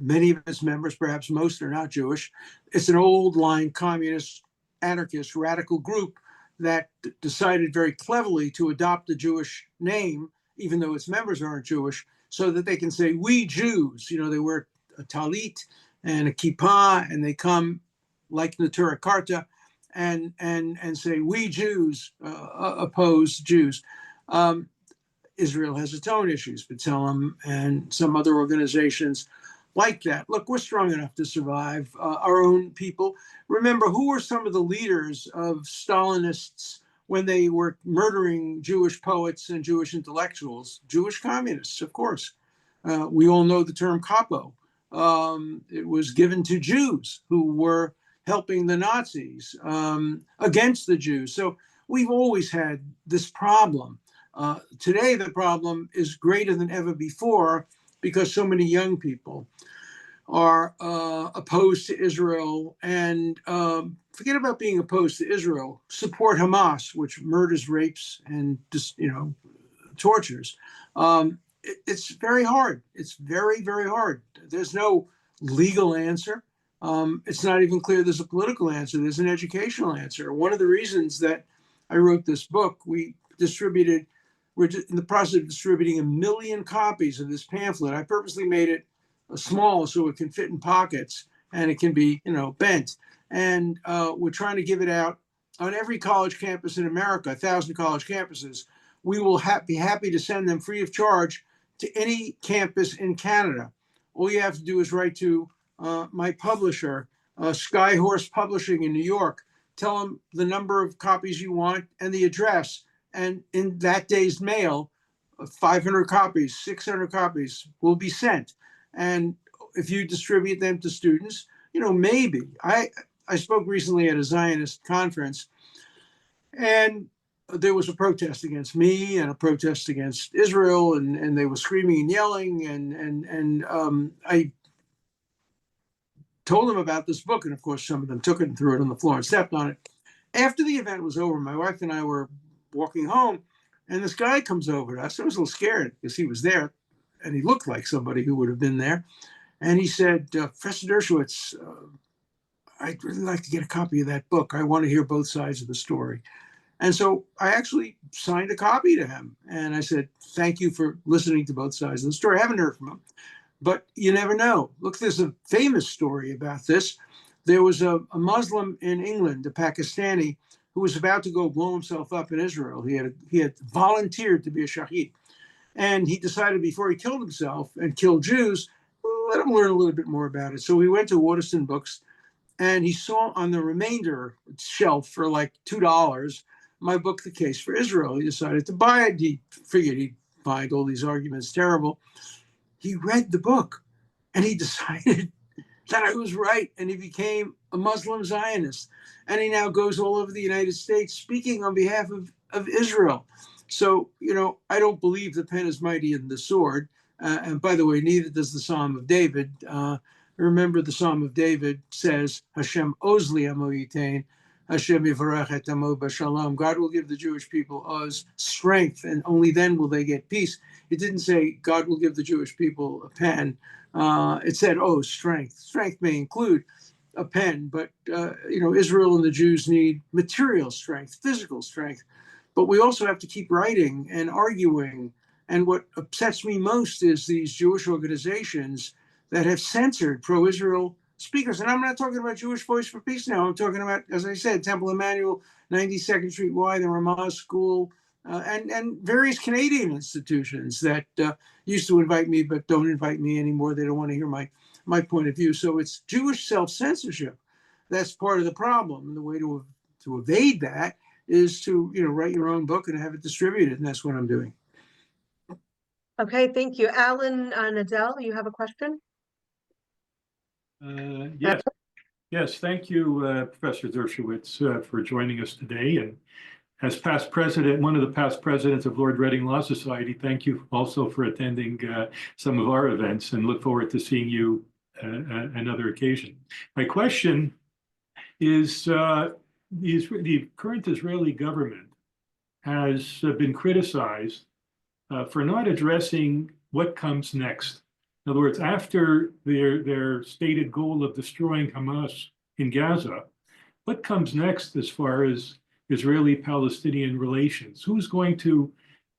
Many of its members, perhaps most, are not Jewish. It's an old line communist, anarchist, radical group that decided very cleverly to adopt the Jewish name, even though its members aren't Jewish, so that they can say, we Jews. You know, they wear a talit and a kippah, and they come like Natura Carta and say, we Jews oppose Jews. Israel has its own issues, B'Tselem and some other organizations like that. Look, we're strong enough to survive our own people. Remember, who were some of the leaders of Stalinists when they were murdering Jewish poets and Jewish intellectuals? Jewish communists, of course. We all know the term capo. It was given to Jews who were helping the Nazis against the Jews. So we've always had this problem. Today, the problem is greater than ever before because so many young people are opposed to Israel and forget about being opposed to Israel, support Hamas, which murders, rapes, and just, tortures. It's very hard. It's very, very hard. There's no legal answer. It's not even clear there's a political answer. There's an educational answer. One of the reasons that I wrote this book, we're in the process of distributing 1 million copies of this pamphlet. I purposely made it small so it can fit in pockets and it can be, bent. And we're trying to give it out on every college campus in America, 1,000 college campuses. We will be happy to send them free of charge to any campus in Canada. All you have to do is write to my publisher, Skyhorse Publishing in New York. Tell them the number of copies you want and the address. And in that day's mail, 500 copies, 600 copies will be sent. And if you distribute them to students, maybe. I spoke recently at a Zionist conference, and there was a protest against me and a protest against Israel, and they were screaming and yelling. And I told them about this book, and of course, some of them took it and threw it on the floor and stepped on it. After the event was over, my wife and I were walking home, and this guy comes over to us. I was a little scared because he was there, and he looked like somebody who would have been there. And he said, Professor Dershowitz, I'd really like to get a copy of that book. I want to hear both sides of the story. And so I actually signed a copy to him. And I said, thank you for listening to both sides of the story. I haven't heard from him, but you never know. Look, there's a famous story about this. There was a Muslim in England, a Pakistani, who was about to go blow himself up in Israel. He had volunteered to be a shaheed. And he decided before he killed himself and killed Jews, let him learn a little bit more about it. So he went to Waterston Books, and he saw on the remainder shelf for like $2 my book, The Case for Israel. He decided to buy it. He figured he'd find all these arguments terrible. He read the book, and he decided that I was right, and he became a Muslim Zionist. And he now goes all over the United States speaking on behalf of Israel. So, I don't believe the pen is mightier than the sword. And by the way, neither does the Psalm of David. Remember, the Psalm of David says, Hashem ozli amo yitain, Hashem yivarech et amo b'shalom. God will give the Jewish people Oz, strength, and only then will they get peace. It didn't say God will give the Jewish people a pen. It said, strength. Strength may include a pen, but, Israel and the Jews need material strength, physical strength. But we also have to keep writing and arguing. And what upsets me most is these Jewish organizations that have censored pro-Israel speakers. And I'm not talking about Jewish Voice for Peace now. I'm talking about, as I said, Temple Emmanuel, 92nd Street Y, the Ramah School, and various Canadian institutions that used to invite me but don't invite me anymore. They don't want to hear my point of view. So it's Jewish self-censorship. That's part of the problem. And the way to evade that is to write your own book and have it distributed. And that's what I'm doing. Okay, thank you. Alan Nadell, you have a question? Yes. Yes, thank you, Professor Dershowitz, for joining us today. And as past president, one of the past presidents of Lord Reading Law Society, thank you also for attending some of our events, and look forward to seeing you another occasion. My question is, the current Israeli government has been criticized for not addressing what comes next. In other words, after their stated goal of destroying Hamas in Gaza, what comes next as far as Israeli-Palestinian relations?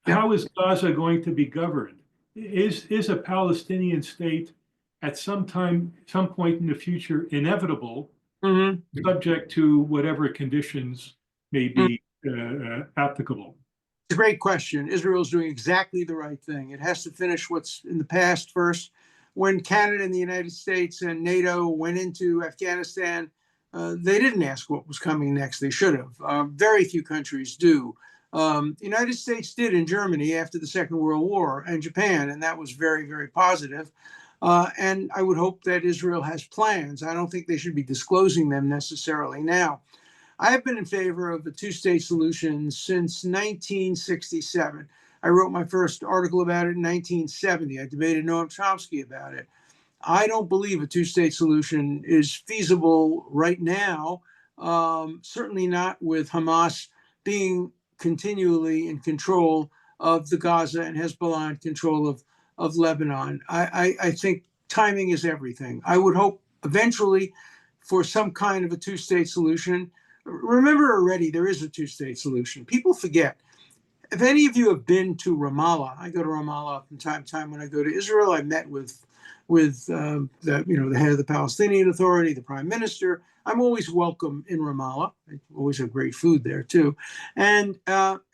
How is Gaza going to be governed? Is a Palestinian state at some point in the future inevitable, subject to whatever conditions may be applicable? It's a great question. Israel is doing exactly the right thing. It has to finish what's in the past first. When Canada and the United States and NATO went into Afghanistan, they didn't ask what was coming next. They should have. Very few countries do. The United States did in Germany after the Second World War, and Japan, and that was very, very positive. And I would hope that Israel has plans. I don't think they should be disclosing them necessarily now. I have been in favor of a two-state solution since 1967. I wrote my first article about it in 1970. I debated Noam Chomsky about it. I don't believe a two-state solution is feasible right now, certainly not with Hamas being continually in control of the Gaza and Hezbollah in control of Lebanon. I think timing is everything. I would hope eventually for some kind of a two-state solution. Remember already, there is a two-state solution. People forget. If any of you have been to Ramallah, I go to Ramallah from time to time when I go to Israel. I met with the head of the Palestinian Authority, the prime minister. I'm always welcome in Ramallah. I always have great food there too, and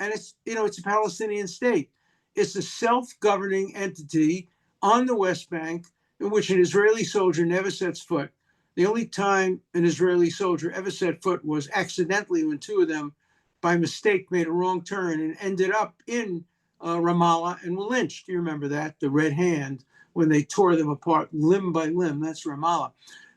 it's it's a Palestinian state. It's a self-governing entity on the West Bank in which an Israeli soldier never sets foot. The only time an Israeli soldier ever set foot was accidentally when two of them, by mistake, made a wrong turn and ended up in Ramallah and were lynched. You remember that, the Red Hand, when they tore them apart limb by limb. That's Ramallah.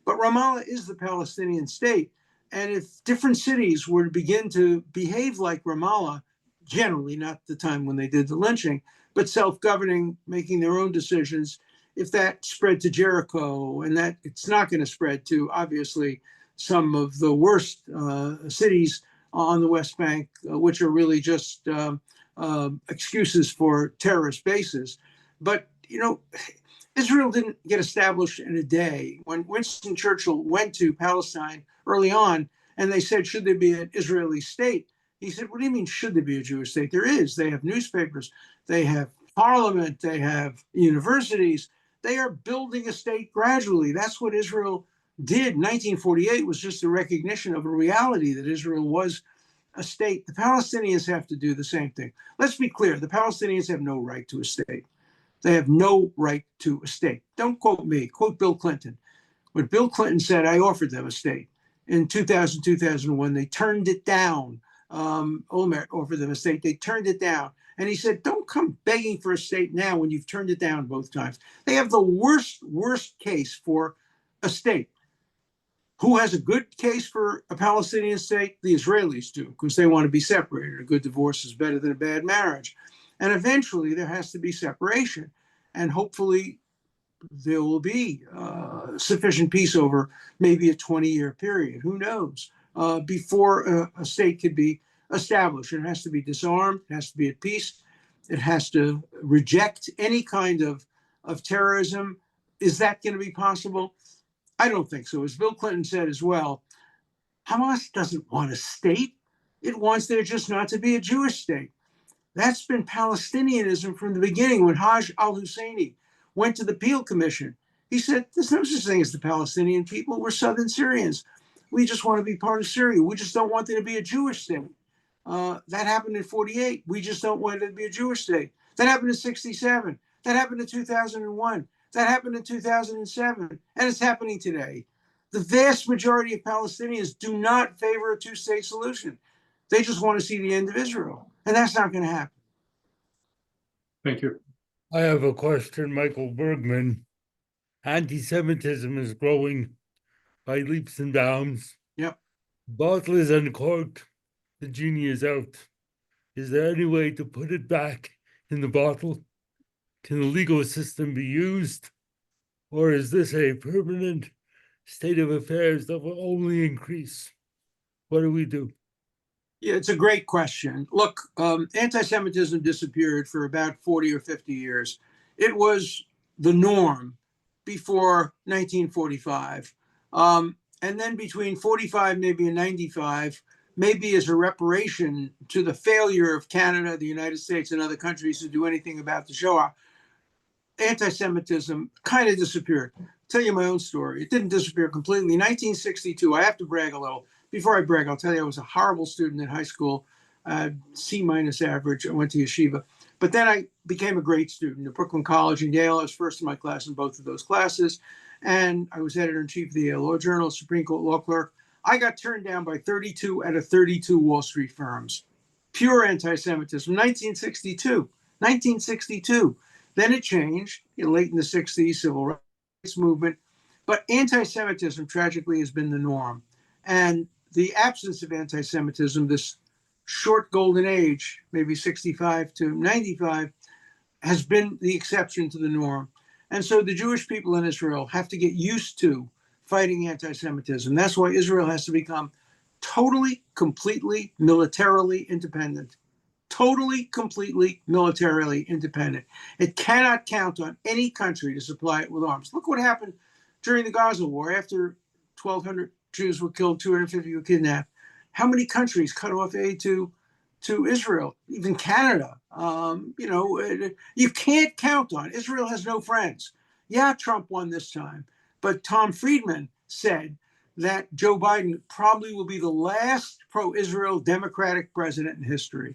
But Ramallah is the Palestinian state. And if different cities were to begin to behave like Ramallah, generally not the time when they did the lynching, but self-governing, making their own decisions, if that spread to Jericho, and that it's not going to spread to, obviously, some of the worst cities on the West Bank, which are really just excuses for terrorist bases. But, Israel didn't get established in a day. When Winston Churchill went to Palestine early on, and they said, should there be an Israeli state? He said, what do you mean, should there be a Jewish state? There is. They have newspapers. They have parliament. They have universities. They are building a state gradually. That's what Israel did. 1948 was just a recognition of a reality that Israel was a state. The Palestinians have to do the same thing. Let's be clear. The Palestinians have no right to a state. They have no right to a state. Don't quote me. Quote Bill Clinton. When Bill Clinton said, I offered them a state in 2000, 2001, they turned it down. Olmert offered them a state. They turned it down. And he said, don't come begging for a state now when you've turned it down both times. They have the worst case for a state. Who has a good case for a Palestinian state? The Israelis do, because they want to be separated. A good divorce is better than a bad marriage. And eventually there has to be separation. And hopefully there will be sufficient peace over maybe a 20-year period. Who knows? Before a state could be established. It has to be disarmed. It has to be at peace. It has to reject any kind of terrorism. Is that going to be possible? I don't think so. As Bill Clinton said as well, Hamas doesn't want a state. It wants there just not to be a Jewish state. That's been Palestinianism from the beginning. When Haj al-Husseini went to the Peel Commission, he said, there's no such thing as the Palestinian people. We're Southern Syrians. We just want to be part of Syria. We just don't want there to be a Jewish state. That happened in 48. We just don't want there to be a Jewish state. That happened in 67. That happened in 2001. That happened in 2007. And it's happening today. The vast majority of Palestinians do not favor a two-state solution. They just want to see the end of Israel. And that's not going to happen. Thank you. I have a question, Michael Bergman. Anti-Semitism is growing by leaps and bounds. Yep. Bottle is uncorked. The genie is out. Is there any way to put it back in the bottle? Can the legal system be used? Or is this a permanent state of affairs that will only increase? What do we do? Yeah, it's a great question. Look, anti-Semitism disappeared for about 40 or 50 years. It was the norm before 1945. And then between 45, maybe and 95, maybe as a reparation to the failure of Canada, the United States, and other countries to do anything about the Shoah, anti-Semitism kind of disappeared. I'll tell you my own story. It didn't disappear completely. In 1962, I have to brag a little. Before I brag, I'll tell you I was a horrible student in high school, C- average. I went to yeshiva. But then I became a great student at Brooklyn College and Yale. I was first in my class in both of those classes. And I was editor-in-chief of the Yale Law Journal, Supreme Court law clerk. I got turned down by 32 out of 32 Wall Street firms. Pure anti-Semitism, 1962. 1962. Then it changed late in the 60s, civil rights movement. But anti-Semitism, tragically, has been the norm. And the absence of anti-Semitism, this short golden age, maybe 65 to 95, has been the exception to the norm. And so the Jewish people in Israel have to get used to fighting anti-Semitism. That's why Israel has to become totally, completely, militarily independent. Totally, completely, militarily independent. It cannot count on any country to supply it with arms. Look what happened during the Gaza war. After 1,200 Jews were killed, 250 were kidnapped. How many countries cut off aid to Israel? Even Canada. You can't count on. Israel has no friends. Yeah, Trump won this time, but Tom Friedman said that Joe Biden probably will be the last pro-Israel Democratic president in history.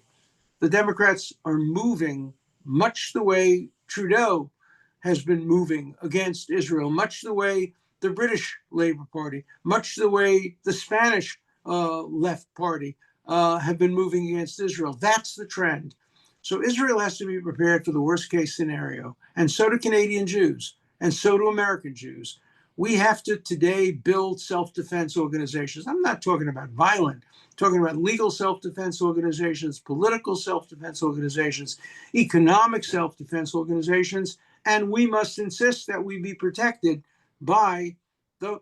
The Democrats are moving much the way Trudeau has been moving against Israel, much the way the British Labour Party, much the way the Spanish left party have been moving against Israel. That's the trend. So Israel has to be prepared for the worst case scenario. And so do Canadian Jews, and so do American Jews. We have to today build self-defense organizations. I'm not talking about violent, I'm talking about legal self-defense organizations, political self-defense organizations, economic self-defense organizations, and we must insist that we be protected by the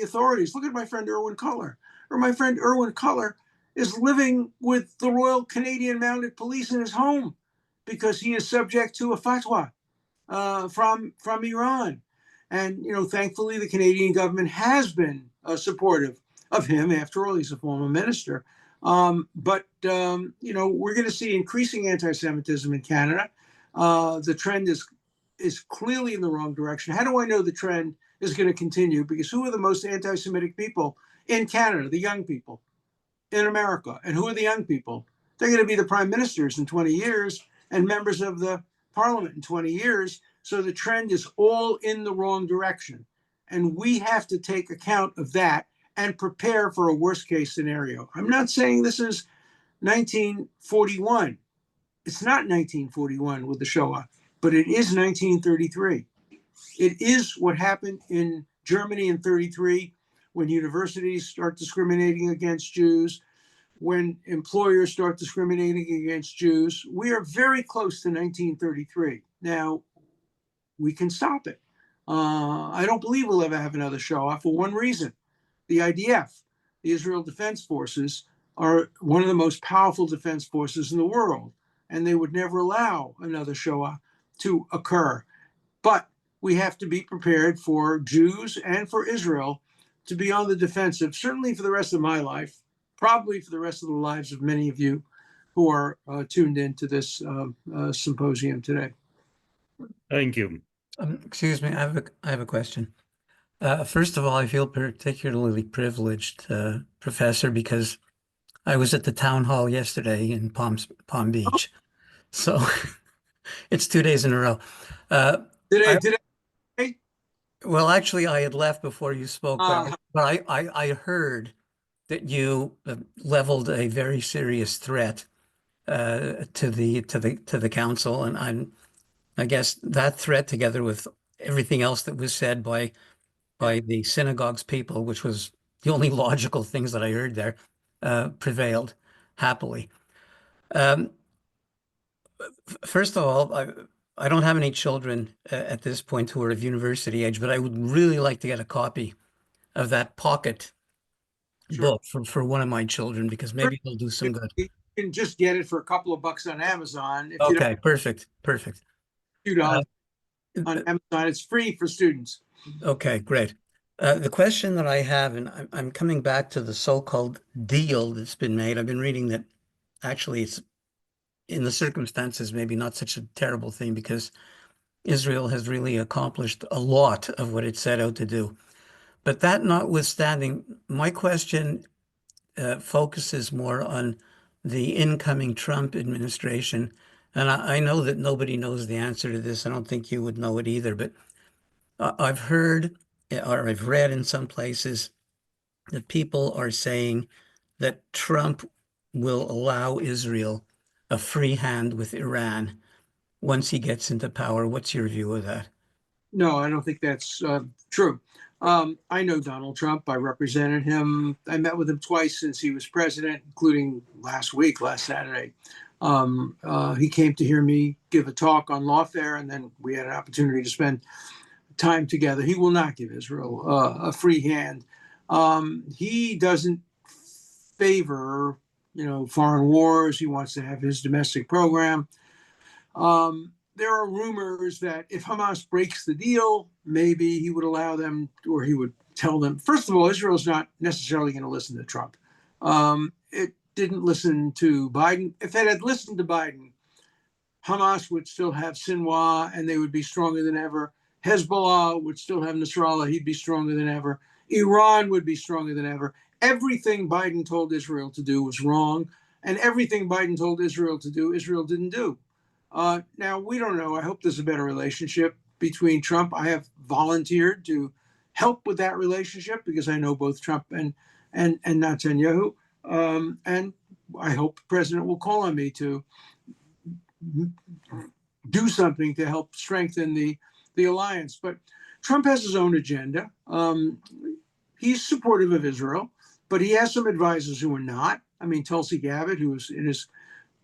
authorities. Look at my friend Erwin Culler. My friend Erwin Culler is living with the Royal Canadian Mounted Police in his home because he is subject to a fatwa from Iran. And, thankfully, the Canadian government has been supportive of him. After all, he's a former minister. But we're going to see increasing anti-Semitism in Canada. The trend is clearly in the wrong direction. How do I know the trend is going to continue? Because who are the most anti-Semitic people in Canada? The young people. In America. And who are the young people? They're going to be the prime ministers in 20 years and members of the parliament in 20 years. So the trend is all in the wrong direction. And we have to take account of that and prepare for a worst case scenario. I'm not saying this is 1941. It's not 1941 with the Shoah, but it is 1933. It is what happened in Germany in 33 when universities start discriminating against Jews, when employers start discriminating against Jews. We are very close to 1933. Now, we can stop it. I don't believe we'll ever have another Shoah for one reason. The IDF, the Israel Defense Forces, are one of the most powerful defense forces in the world, and they would never allow another Shoah to occur. But we have to be prepared for Jews and for Israel to be on the defensive, certainly for the rest of my life, probably for the rest of the lives of many of you who are tuned into this symposium today. Thank you. Excuse me, I have a question. First of all, I feel particularly privileged, Professor, because I was at the town hall yesterday in Palm Beach. So it's 2 days in a row. Well, actually, I had left before you spoke, but I heard that you leveled a very serious threat to the council, and I guess that threat, together with everything else that was said by by the synagogue's people, which was the only logical things that I heard there, prevailed happily. First of all, I don't have any children at this point who are of university age, but I would really like to get a copy of that pocket book for one of my children, because maybe it'll do some good. You can just get it for a couple of bucks on Amazon. If you Okay, perfect. $2 on Amazon. It's free for students. Okay, great. The question that I have, and I'm coming back to the so-called deal that's been made. I've been reading that actually it's, in the circumstances, maybe not such a terrible thing, because Israel has really accomplished a lot of what it set out to do. But that notwithstanding, my question focuses more on the incoming Trump administration. And I know that nobody knows the answer to this. I don't think you would know it either, but I've heard, or I've read in some places, that people are saying that Trump will allow Israel a free hand with Iran once he gets into power. What's your view of that? No, I don't think that's true. I know Donald Trump. I represented him. I met with him twice since he was president, including last Saturday. He came to hear me give a talk on lawfare, and then we had an opportunity to spend time together. He will not give Israel a free hand. He doesn't favor, foreign wars. He wants to have his domestic program. There are rumors that if Hamas breaks the deal, maybe he would allow them, or he would tell them. First of all, Israel's not necessarily going to listen to Trump. It didn't listen to Biden. If it had listened to Biden, Hamas would still have Sinwar, and they would be stronger than ever. Hezbollah would still have Nasrallah. He'd be stronger than ever. Iran would be stronger than ever. Everything Biden told Israel to do was wrong, and everything Biden told Israel to do, Israel didn't do. Now, we don't know. I hope there's a better relationship between Trump. I have volunteered to help with that relationship because I know both Trump and Netanyahu. And I hope the president will call on me to do something to help strengthen the alliance. But Trump has his own agenda. He's supportive of Israel, but he has some advisors who are not. I mean, Tulsi Gabbard, who is in his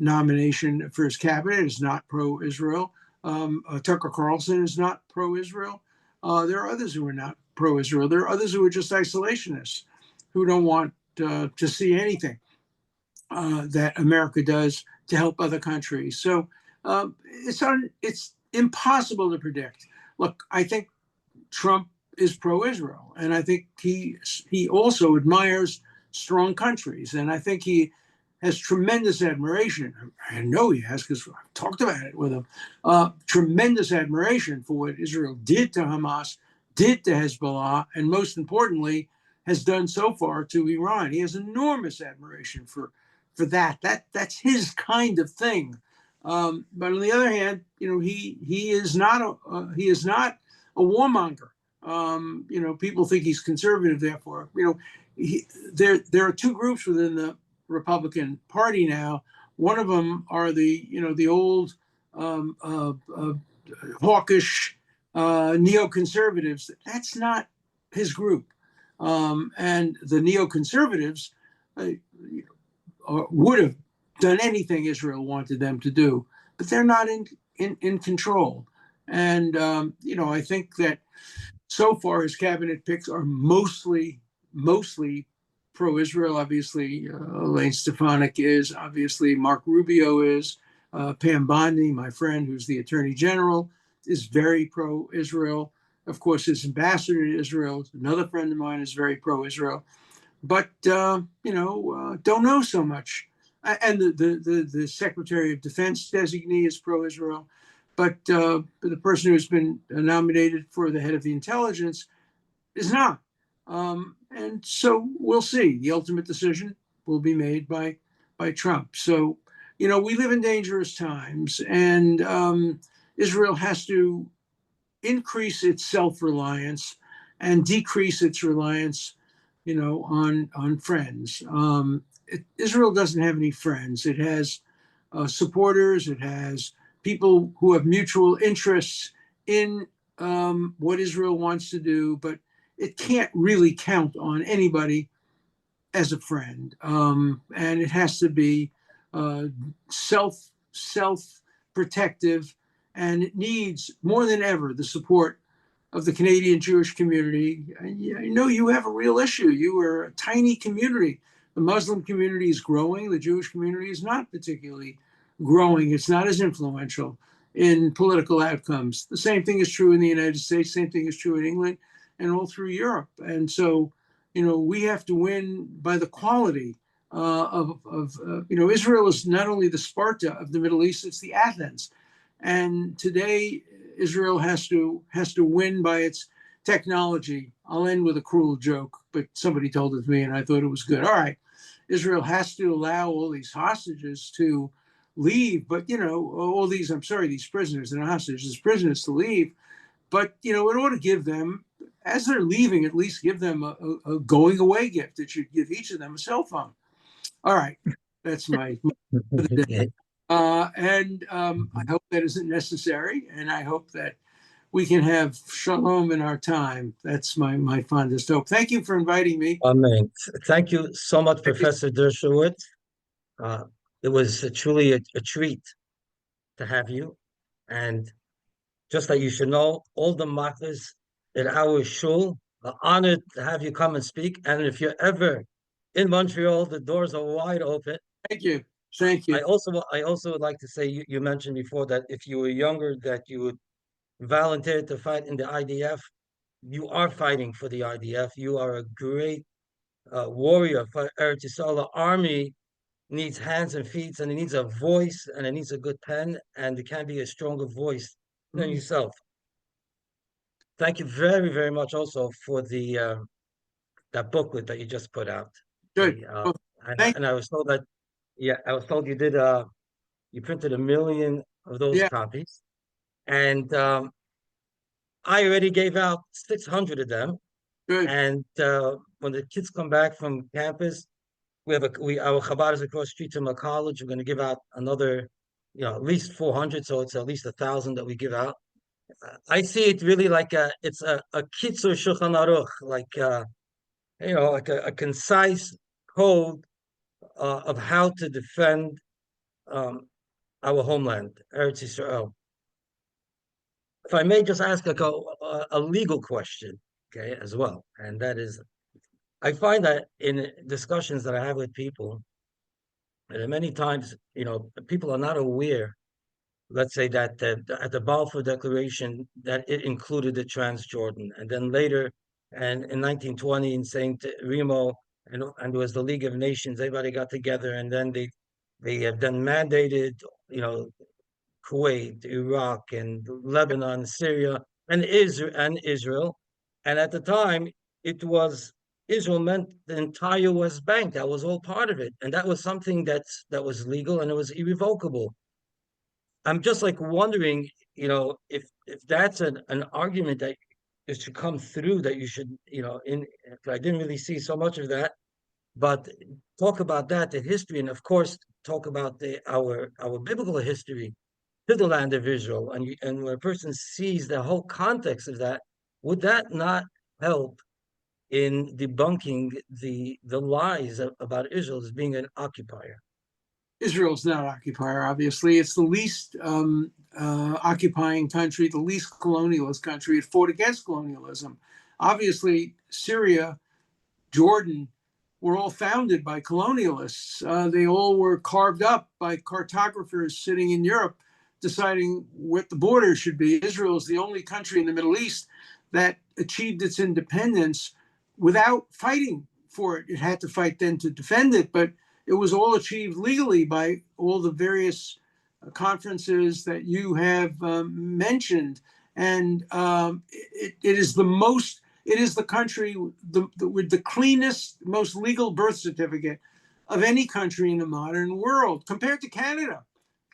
nomination for his cabinet, is not pro-Israel. Tucker Carlson is not pro-Israel. There are others who are not pro-Israel. There are others who are just isolationists, who don't want to see anything that America does to help other countries. So it's impossible to predict. Look, I think Trump is pro-Israel, and I think he also admires strong countries, and I think he has tremendous admiration. I know he has, because I've talked about it with him. Tremendous admiration for what Israel did to Hamas, did to Hezbollah, and most importantly, has done so far to Iran. He has enormous admiration for that. That's his kind of thing. But on the other hand, he is not a warmonger. People think he's conservative. Therefore, there are two groups within the Republican Party now. One of them are the old hawkish neoconservatives. That's not his group, and the neoconservatives would have done anything Israel wanted them to do, but they're not in control. And I think that so far his cabinet picks are mostly pro-Israel. Obviously, Elaine Stefanik is. Obviously, Mark Rubio is. Pam Bondi, my friend, who's the Attorney General, is very pro-Israel. Of course, his ambassador to Israel, another friend of mine, is very pro-Israel. But don't know so much. And the Secretary of Defense designee is pro-Israel. But the person who's been nominated for the head of the intelligence is not. And so we'll see. The ultimate decision will be made by Trump. So, we live in dangerous times, and Israel has to increase its self-reliance and decrease its reliance, on friends. Israel doesn't have any friends. It has supporters. It has people who have mutual interests in what Israel wants to do, but it can't really count on anybody as a friend. And it has to be self protective, and it needs more than ever the support of the Canadian Jewish community. I know you have a real issue. You are a tiny community. The Muslim community is growing. The Jewish community is not particularly growing. It's not as influential in political outcomes. The same thing is true in the United States. Same thing is true in England and all through Europe. And so, we have to win by the quality Israel is not only the Sparta of the Middle East, it's the Athens. And today, Israel has to win by its technology. I'll end with a cruel joke, but somebody told it to me and I thought it was good. All right, Israel has to allow all these hostages to leave, but these prisoners, they're not hostages, prisoners to leave. But in order to give them, as they're leaving, at least give them a going away gift. That should give each of them a cell phone. All right, that's my and I hope that isn't necessary, and I hope that we can have shalom in our time. That's my fondest hope. Thank you for inviting me. Amen. Thank you so much, Professor Dershowitz. It was truly a treat to have you. And just that you should know, all the matas at our shul are honored to have you come and speak. And if you're ever in Montreal, the doors are wide open. Thank you. Thank you. I also would like to say, you mentioned before that if you were younger, that you would volunteer to fight in the IDF. You are fighting for the IDF. You are a great warrior for Eretz Yisrael. The army needs hands and feet, and it needs a voice, and it needs a good pen, and it can't be a stronger voice than yourself. Thank you very, very much also for the that booklet that you just put out. Good. And I was told that, I was told you did you printed 1 million of those copies, and I already gave out 600 of them. Good. And when the kids come back from campus, our Chabad is across the street from a college. We're going to give out another, at least 400, so it's at least 1,000 that we give out. I see it really like it's a kitzur shulchan aruch, like like a concise code of how to defend our homeland, Eretz Yisrael. If I may just ask a legal question, okay, as well, and that is, I find that in discussions that I have with people, that many times, people are not aware, let's say that at the Balfour Declaration, that it included the Transjordan, and then later, and in 1920, in St. Remo, and there was the League of Nations, everybody got together, and then they have then mandated, Kuwait, Iraq, and Lebanon, Syria, and Israel. And at the time, it was Israel meant the entire West Bank. That was all part of it, and that was something that was legal and it was irrevocable. I'm just wondering, if that's an argument that is to come through, that you should, I didn't really see so much of that, but talk about that, the history, and of course talk about our biblical history to the land of Israel, and when a person sees the whole context of that, would that not help in debunking the lies about Israel as being an occupier? Israel's not an occupier, obviously. It's the least occupying country, the least colonialist country. It fought against colonialism. Obviously, Syria, Jordan were all founded by colonialists. They all were carved up by cartographers sitting in Europe deciding what the border should be. Israel is the only country in the Middle East that achieved its independence without fighting for it. It had to fight then to defend it, but it was all achieved legally by all the various conferences that you have mentioned. And it is the country with the cleanest, most legal birth certificate of any country in the modern world, compared to Canada.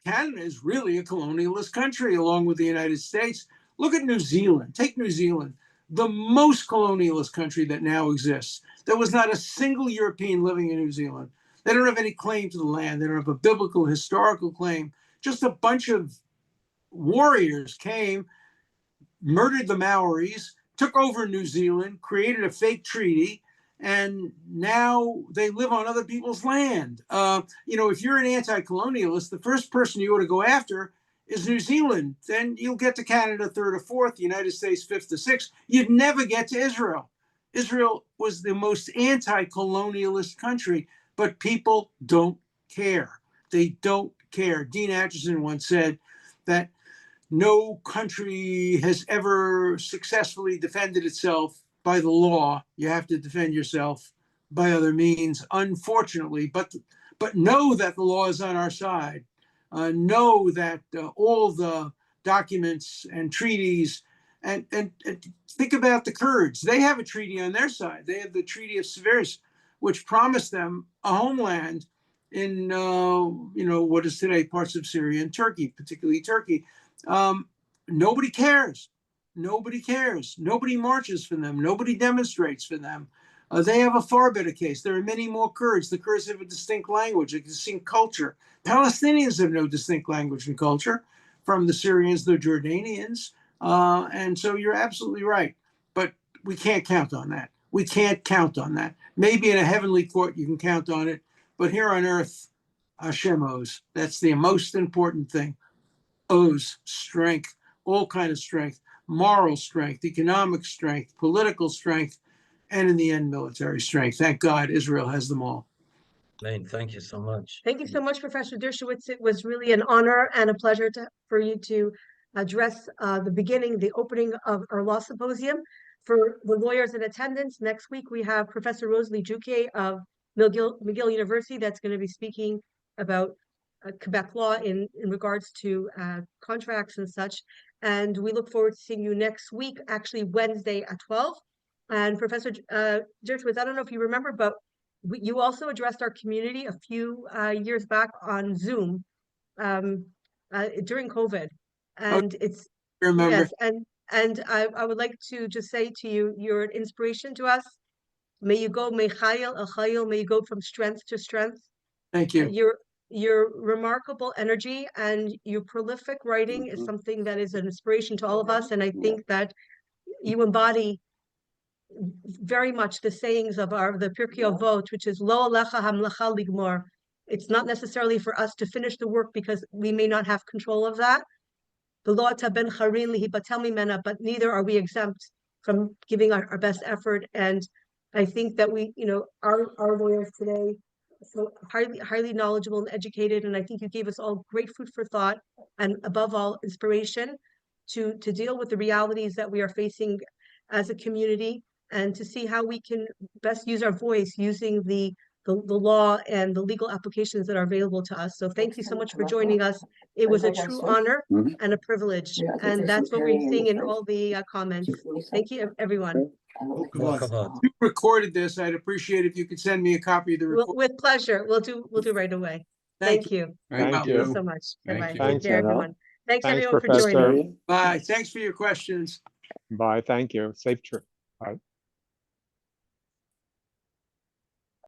Canada is really a colonialist country along with the United States. Look at New Zealand. Take New Zealand, the most colonialist country that now exists. There was not a single European living in New Zealand. They don't have any claim to the land. They don't have a biblical, historical claim. Just a bunch of warriors came, murdered the Maoris, took over New Zealand, created a fake treaty, and now they live on other people's land. If you're an anti-colonialist, the first person you ought to go after is New Zealand. Then you'll get to Canada third or fourth, the United States fifth or sixth. You'd never get to Israel. Israel was the most anti-colonialist country, but people don't care. They don't care. Dean Acheson once said that no country has ever successfully defended itself by the law. You have to defend yourself by other means, unfortunately. But know that the law is on our side. Know that all the documents and treaties, and think about the Kurds. They have a treaty on their side. They have the Treaty of Severus, which promised them a homeland in what is today parts of Syria and Turkey, particularly Turkey. Nobody cares. Nobody cares. Nobody marches for them. Nobody demonstrates for them. They have a far better case. There are many more Kurds. The Kurds have a distinct language, a distinct culture. Palestinians have no distinct language and culture from the Syrians, the Jordanians. And so you're absolutely right. But we can't count on that. We can't count on that. Maybe in a heavenly court you can count on it. But here on earth, Hashem owes. That's the most important thing. Owes strength, all kind of strength, moral strength, economic strength, political strength, and in the end, military strength. Thank God Israel has them all. Thank you so much. Thank you so much, Professor Dershowitz. It was really an honor and a pleasure for you to address the opening of our law symposium. For the lawyers in attendance, next week we have Professor Rosalie Juquet of McGill University that's going to be speaking about Quebec law in regards to contracts and such. And we look forward to seeing you next week, actually Wednesday at 12. And Professor Dershowitz, I don't know if you remember, but you also addressed our community a few years back on Zoom during COVID. And it's, remember. yes, and I would like to just say to you, you're an inspiration to us. May you go, may you go from strength to strength. Thank you. Your remarkable energy and your prolific writing is something that is an inspiration to all of us. And I think that you embody very much the sayings of the Pirkei Avot, which is Lo alecha hamlacha ligmor. It's not necessarily for us to finish the work because we may not have control of that. But neither are we exempt from giving our best effort. And I think that our lawyers today, so highly knowledgeable and educated, and I think you gave us all great food for thought, and above all, inspiration to deal with the realities that we are facing as a community, and to see how we can best use our voice using the law and the legal applications that are available to us. So thank you so much for joining us. It was a true honor and a privilege, and that's what we're seeing in all the comments. Thank you, everyone. You recorded this. I'd appreciate if you could send me a copy of the recording. With pleasure. We'll do right away. Thank you. Thank you So much. Bye-bye. you. Take care, everyone. Thanks everyone for Professor. joining. Bye. Thanks for your questions. Bye. Thank you. Safe trip. Bye.